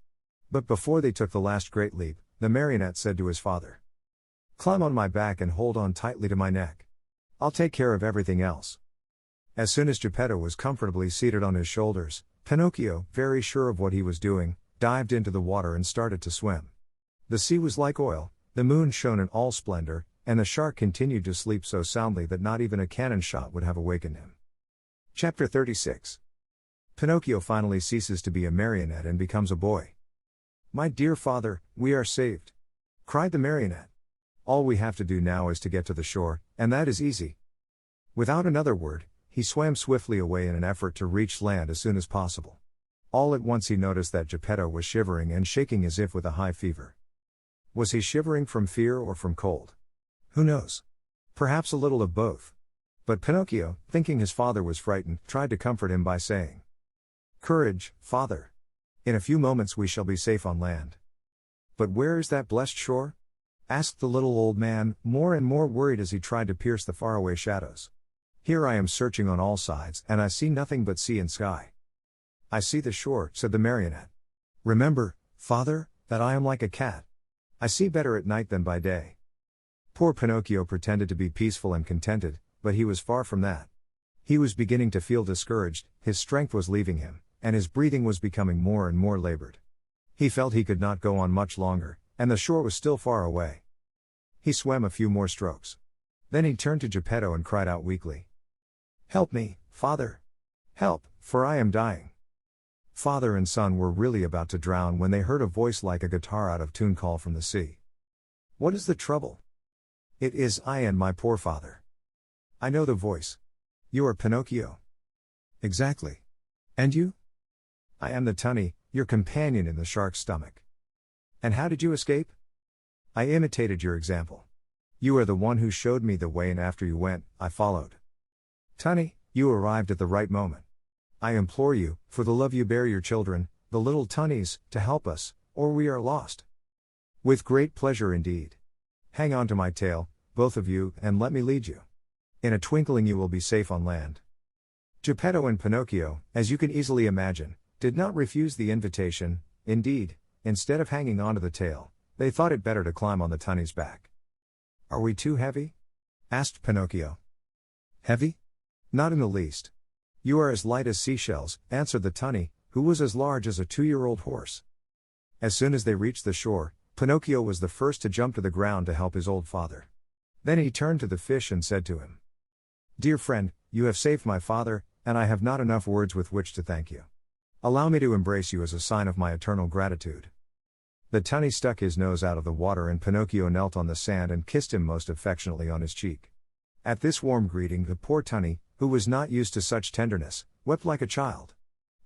[SPEAKER 1] But before they took the last great leap, the marionette said to his father, Climb on my back and hold on tightly to my neck. I'll take care of everything else. As soon as Geppetto was comfortably seated on his shoulders, Pinocchio, very sure of what he was doing, dived into the water and started to swim. The sea was like oil, the moon shone in all splendor, and the shark continued to sleep so soundly that not even a cannon shot would have awakened him. Chapter 36. Pinocchio finally ceases to be a marionette and becomes a boy. My dear father, we are saved, cried the marionette. All we have to do now is to get to the shore, and that is easy. Without another word, he swam swiftly away in an effort to reach land as soon as possible. All at once he noticed that Geppetto was shivering and shaking as if with a high fever. Was he shivering from fear or from cold? Who knows? Perhaps a little of both. But Pinocchio, thinking his father was frightened, tried to comfort him by saying, Courage, father. In a few moments we shall be safe on land. But where is that blessed shore? Asked the little old man, more and more worried as he tried to pierce the faraway shadows. Here I am searching on all sides, and I see nothing but sea and sky. I see the shore, said the marionette. Remember, father, that I am like a cat. I see better at night than by day. Poor Pinocchio pretended to be peaceful and contented, but he was far from that. He was beginning to feel discouraged, his strength was leaving him, and his breathing was becoming more and more labored. He felt he could not go on much longer, and the shore was still far away. He swam a few more strokes. Then he turned to Geppetto and cried out weakly, Help me, father! Help, for I am dying. Father and son were really about to drown when they heard a voice like a guitar out of tune call from the sea. What is the trouble? It is I and my poor father. I know the voice. You are Pinocchio. Exactly. And you? I am the tunny, your companion in the shark's stomach. And how did you escape? I imitated your example. You are the one who showed me the way, and after you went, I followed. Tunny, you arrived at the right moment. I implore you, for the love you bear your children, the little tunnies, to help us, or we are lost. With great pleasure indeed. Hang on to my tail, both of you, and let me lead you. In a twinkling you will be safe on land. Geppetto and Pinocchio, as you can easily imagine, did not refuse the invitation. Indeed, instead of hanging onto the tail, they thought it better to climb on the tunny's back. Are we too heavy? Asked Pinocchio. Heavy? Not in the least. You are as light as seashells, answered the tunny, who was as large as a 2-year-old horse. As soon as they reached the shore, Pinocchio was the first to jump to the ground to help his old father. Then he turned to the fish and said to him, Dear friend, you have saved my father, and I have not enough words with which to thank you. Allow me to embrace you as a sign of my eternal gratitude. The tunny stuck his nose out of the water, and Pinocchio knelt on the sand and kissed him most affectionately on his cheek. At this warm greeting, the poor tunny, who was not used to such tenderness, wept like a child.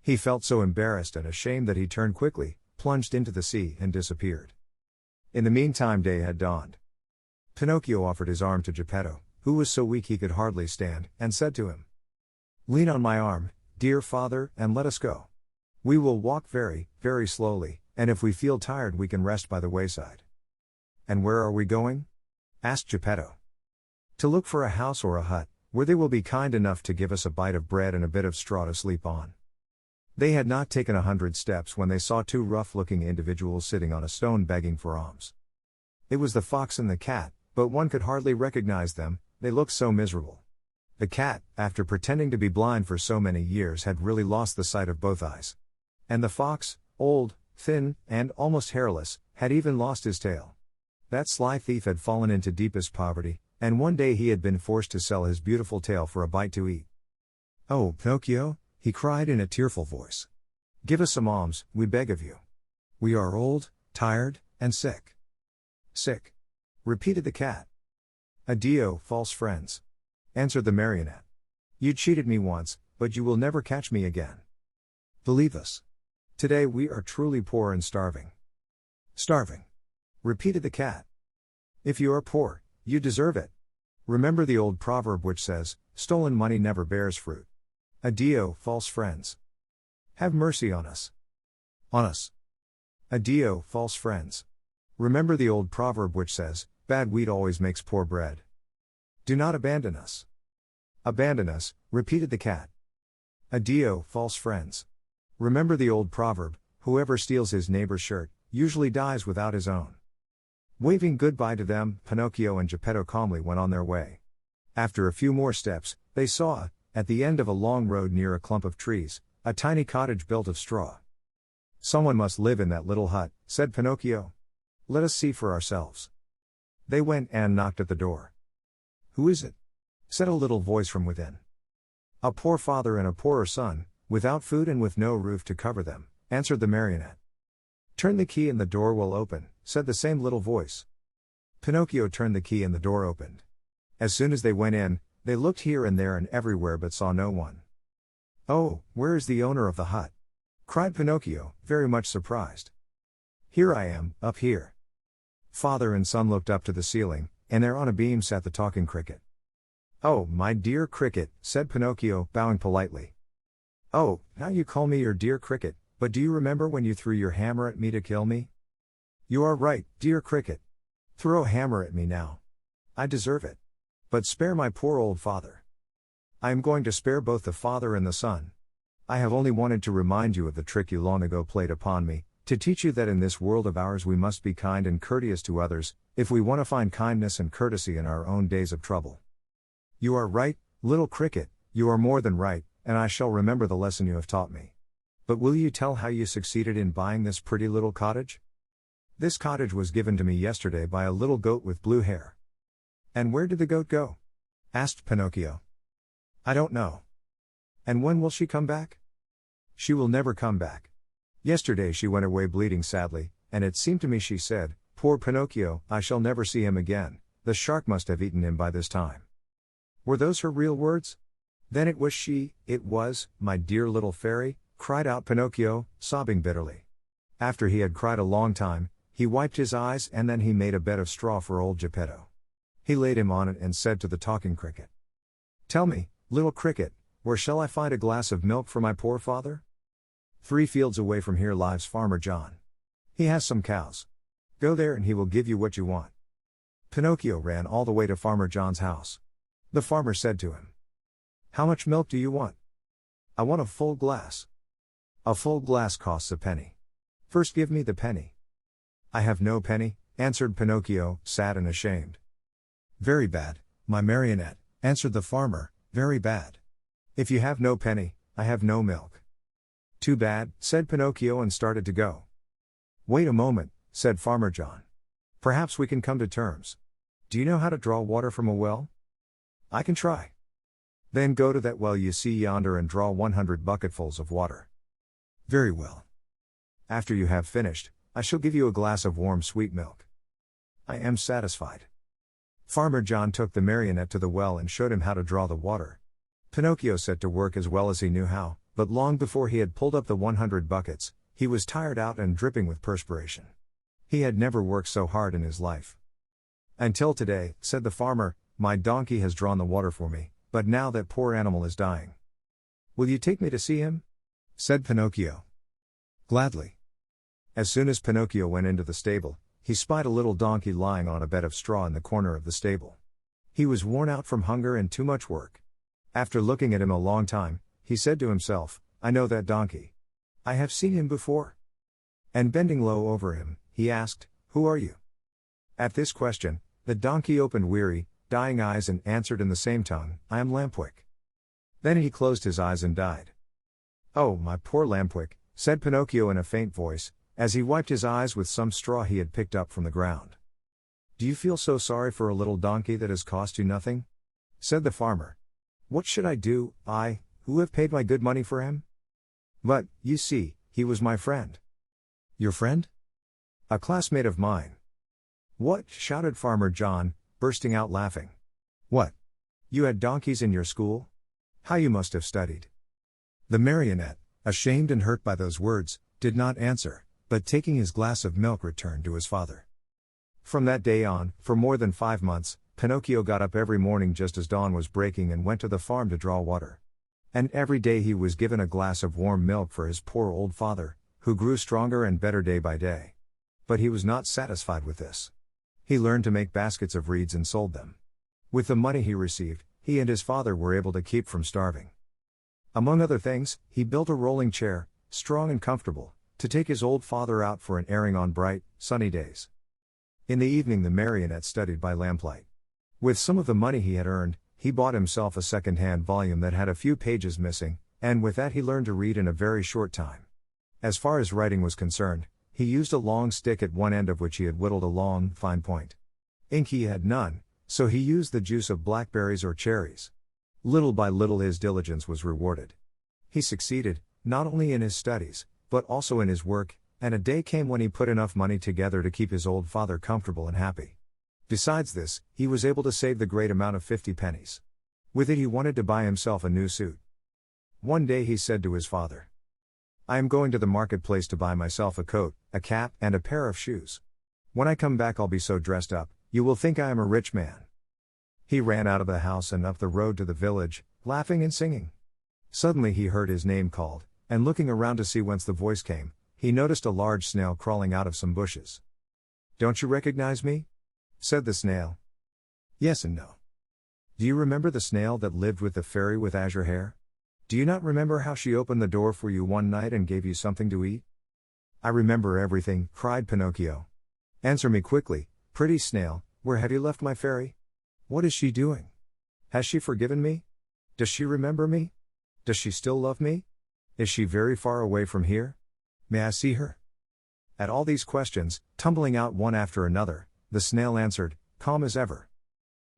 [SPEAKER 1] He felt so embarrassed and ashamed that he turned quickly, plunged into the sea, and disappeared. In the meantime, day had dawned. Pinocchio offered his arm to Geppetto, who was so weak he could hardly stand, and said to him, Lean on my arm, dear father, and let us go. We will walk very, very slowly, and if we feel tired we can rest by the wayside. And where are we going? Asked Geppetto. To look for a house or a hut, where they will be kind enough to give us a bite of bread and a bit of straw to sleep on. They had not taken 100 steps when they saw 2 rough-looking individuals sitting on a stone begging for alms. It was the fox and the cat, but one could hardly recognize them, they looked so miserable. The cat, after pretending to be blind for so many years, had really lost the sight of both eyes. And the fox, old, thin, and almost hairless, had even lost his tail. That sly thief had fallen into deepest poverty, and one day he had been forced to sell his beautiful tail for a bite to eat. Oh, Pinocchio, he cried in a tearful voice. Give us some alms, we beg of you. We are old, tired, and sick. Sick? Repeated the cat. Addio, false friends. Answered the marionette. You cheated me once, but you will never catch me again. Believe us. Today we are truly poor and starving. Starving. Repeated the cat. If you are poor, you deserve it. Remember the old proverb which says, stolen money never bears fruit. Addio, false friends. Have mercy on us. On us. Addio, false friends. Remember the old proverb which says, bad wheat always makes poor bread. Do not abandon us. Abandon us, repeated the cat. Addio, false friends. Remember the old proverb, whoever steals his neighbor's shirt, usually dies without his own. Waving goodbye to them, Pinocchio and Geppetto calmly went on their way. After a few more steps, they saw, at the end of a long road near a clump of trees, a tiny cottage built of straw. Someone must live in that little hut, said Pinocchio. Let us see for ourselves. They went and knocked at the door. Who is it? Said a little voice from within. A poor father and a poorer son, without food and with no roof to cover them, answered the marionette. Turn the key and the door will open, said the same little voice. Pinocchio turned the key and the door opened. As soon as they went in, they looked here and there and everywhere but saw no one. Oh, where is the owner of the hut? Cried Pinocchio, very much surprised. Here I am, up here. Father and son looked up to the ceiling, and there on a beam sat the talking cricket. Oh, my dear cricket, said Pinocchio, bowing politely. Oh, now you call me your dear cricket, but do you remember when you threw your hammer at me to kill me? You are right, dear cricket. Throw a hammer at me now. I deserve it. But spare my poor old father. I am going to spare both the father and the son. I have only wanted to remind you of the trick you long ago played upon me, to teach you that in this world of ours we must be kind and courteous to others, if we want to find kindness and courtesy in our own days of trouble. You are right, little cricket, you are more than right, and I shall remember the lesson you have taught me. But will you tell how you succeeded in buying this pretty little cottage? This cottage was given to me yesterday by a little goat with blue hair. And where did the goat go? Asked Pinocchio. I don't know. And when will she come back? She will never come back. Yesterday she went away bleeding sadly, and it seemed to me she said, poor Pinocchio, I shall never see him again, the shark must have eaten him by this time. Were those her real words? Then it was, my dear little fairy, cried out Pinocchio, sobbing bitterly. After he had cried a long time, he wiped his eyes and then he made a bed of straw for old Geppetto. He laid him on it and said to the talking cricket, "Tell me, little cricket, where shall I find a glass of milk for my poor father?" 3 fields away from here lives Farmer John. He has some cows. Go there and he will give you what you want. Pinocchio ran all the way to Farmer John's house. The farmer said to him, "How much milk do you want?" "I want a full glass." "A full glass costs a penny. First give me the penny." "I have no penny," answered Pinocchio, sad and ashamed. "Very bad, my marionette," answered the farmer, "very bad. If you have no penny, I have no milk." "Too bad," said Pinocchio and started to go. "Wait a moment," said Farmer John. "Perhaps we can come to terms. Do you know how to draw water from a well?" "I can try." "Then go to that well you see yonder and draw 100 bucketfuls of water." "Very well. After you have finished, I shall give you a glass of warm sweet milk." "I am satisfied." Farmer John took the marionette to the well and showed him how to draw the water. Pinocchio set to work as well as he knew how, but long before he had pulled up the 100 buckets, he was tired out and dripping with perspiration. He had never worked so hard in his life. "Until today," said the farmer, "my donkey has drawn the water for me, but now that poor animal is dying." "Will you take me to see him?" said Pinocchio. "Gladly." As soon as Pinocchio went into the stable, he spied a little donkey lying on a bed of straw in the corner of the stable. He was worn out from hunger and too much work. After looking at him a long time, he said to himself, "I know that donkey. I have seen him before." And bending low over him, he asked, "Who are you?" At this question, the donkey opened weary, dying eyes and answered in the same tongue, "I am Lampwick." Then he closed his eyes and died. "Oh, my poor Lampwick," said Pinocchio in a faint voice, as he wiped his eyes with some straw he had picked up from the ground. "Do you feel so sorry for a little donkey that has cost you nothing?" said the farmer. "What should I do, I, who have paid my good money for him? But, you see, he was my friend." "Your friend?" "A classmate of mine." "What?" shouted Farmer John, bursting out laughing. "What? You had donkeys in your school? How you must have studied." The marionette, ashamed and hurt by those words, did not answer, but taking his glass of milk returned to his father. From that day on, for more than 5 months, Pinocchio got up every morning just as dawn was breaking and went to the farm to draw water. And every day he was given a glass of warm milk for his poor old father, who grew stronger and better day by day. But he was not satisfied with this. He learned to make baskets of reeds and sold them. With the money he received, he and his father were able to keep from starving. Among other things, he built a rolling chair, strong and comfortable, to take his old father out for an airing on bright, sunny days. In the evening the marionette studied by lamplight. With some of the money he had earned, he bought himself a second-hand volume that had a few pages missing, and with that he learned to read in a very short time. As far as writing was concerned, he used a long stick at one end of which he had whittled a long, fine point. Ink he had none, so he used the juice of blackberries or cherries. Little by little his diligence was rewarded. He succeeded, not only in his studies, but also in his work, and a day came when he put enough money together to keep his old father comfortable and happy. Besides this, he was able to save the great amount of 50 pennies. With it he wanted to buy himself a new suit. One day he said to his father, "I am going to the marketplace to buy myself a coat, a cap, and a pair of shoes. When I come back I'll be so dressed up, you will think I am a rich man." He ran out of the house and up the road to the village, laughing and singing. Suddenly he heard his name called, and looking around to see whence the voice came, he noticed a large snail crawling out of some bushes. "Don't you recognize me?" said the snail. "Yes and no." "Do you remember the snail that lived with the fairy with azure hair? Do you not remember how she opened the door for you one night and gave you something to eat?" "I remember everything," cried Pinocchio. "Answer me quickly, pretty snail, where have you left my fairy? What is she doing? Has she forgiven me? Does she remember me? Does she still love me? Is she very far away from here? May I see her?" At all these questions, tumbling out one after another, the snail answered, calm as ever,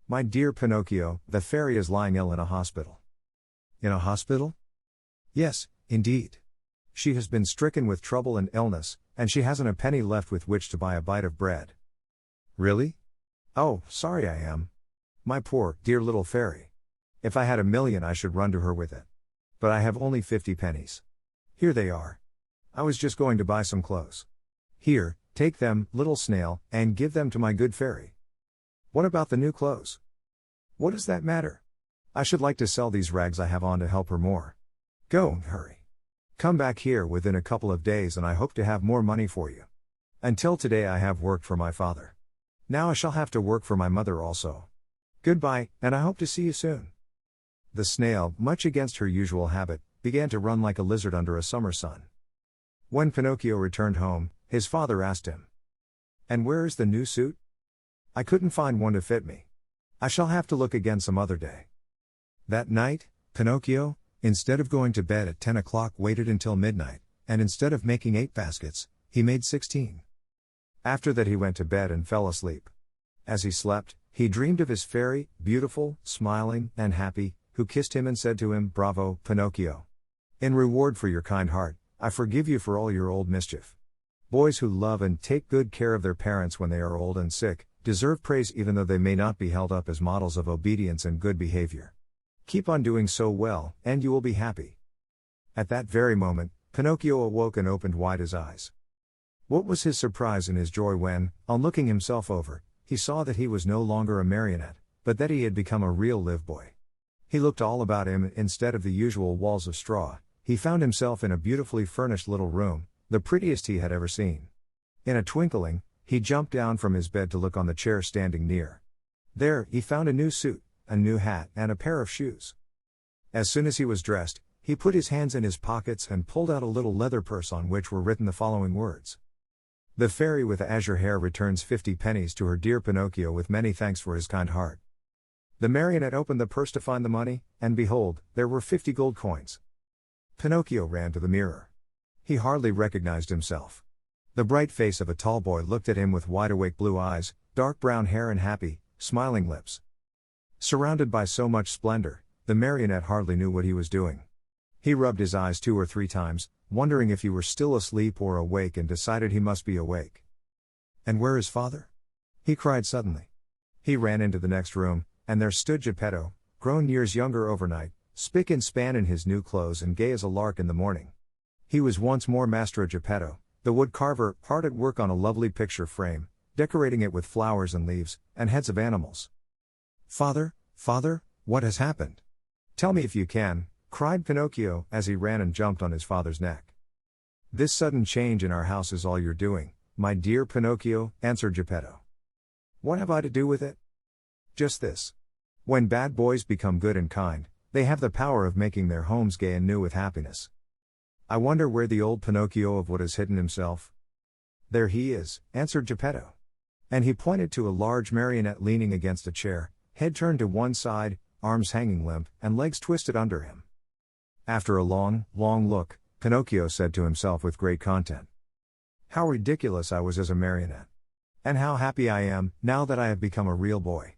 [SPEAKER 1] "My dear Pinocchio, the fairy is lying ill in a hospital." "In a hospital?" "Yes, indeed. She has been stricken with trouble and illness, and she hasn't a penny left with which to buy a bite of bread." "Really? Oh, sorry I am. My poor, dear little fairy. If I had 1,000,000 I should run to her with it. But I have only 50 pennies. Here they are. I was just going to buy some clothes. Here, take them, little snail, and give them to my good fairy. What about the new clothes? What does that matter? I should like to sell these rags I have on to help her more. Go, hurry. Come back here within a couple of days and I hope to have more money for you. Until today I have worked for my father. Now I shall have to work for my mother also. Goodbye, and I hope to see you soon. The snail, much against her usual habit, began to run like a lizard under a summer sun. When Pinocchio returned home, his father asked him, "And where is the new suit? I couldn't find one to fit me. I shall have to look again some other day." That night, Pinocchio, instead of going to bed at 10 o'clock, waited until midnight, and instead of making 8 baskets, he made 16. After that he went to bed and fell asleep. As he slept, he dreamed of his fairy, beautiful, smiling, and happy, who kissed him and said to him, "Bravo, Pinocchio. In reward for your kind heart, I forgive you for all your old mischief. Boys who love and take good care of their parents when they are old and sick, deserve praise even though they may not be held up as models of obedience and good behavior. Keep on doing so well, and you will be happy." At that very moment, Pinocchio awoke and opened wide his eyes. What was his surprise and his joy when, on looking himself over, he saw that he was no longer a marionette, but that he had become a real live boy. He looked all about him. Instead of the usual walls of straw, he found himself in a beautifully furnished little room, the prettiest he had ever seen. In a twinkling, he jumped down from his bed to look on the chair standing near. There, he found a new suit, a new hat, and a pair of shoes. As soon as he was dressed, he put his hands in his pockets and pulled out a little leather purse on which were written the following words: "The fairy with azure hair returns 50 pennies to her dear Pinocchio with many thanks for his kind heart." The marionette opened the purse to find the money, and behold, there were 50 gold coins. Pinocchio ran to the mirror. He hardly recognized himself. The bright face of a tall boy looked at him with wide-awake blue eyes, dark brown hair and happy, smiling lips. Surrounded by so much splendor, the marionette hardly knew what he was doing. He rubbed his eyes 2 or 3 times, wondering if he were still asleep or awake, and decided he must be awake. "And where is father?" he cried suddenly. He ran into the next room, and there stood Geppetto, grown years younger overnight, spick and span in his new clothes and gay as a lark in the morning. He was once more Master Geppetto, the wood carver, hard at work on a lovely picture frame, decorating it with flowers and leaves, and heads of animals. "Father, father, what has happened? Tell me if you can," cried Pinocchio, as he ran and jumped on his father's neck. "This sudden change in our house is all your doing, my dear Pinocchio," answered Geppetto. "What have I to do with it?" "Just this. When bad boys become good and kind, they have the power of making their homes gay and new with happiness. I wonder where the old Pinocchio of Wood has hidden himself." "There he is," answered Geppetto. And he pointed to a large marionette leaning against a chair, head turned to one side, arms hanging limp, and legs twisted under him. After a long, long look, Pinocchio said to himself with great content, "How ridiculous I was as a marionette! And how happy I am, now that I have become a real boy."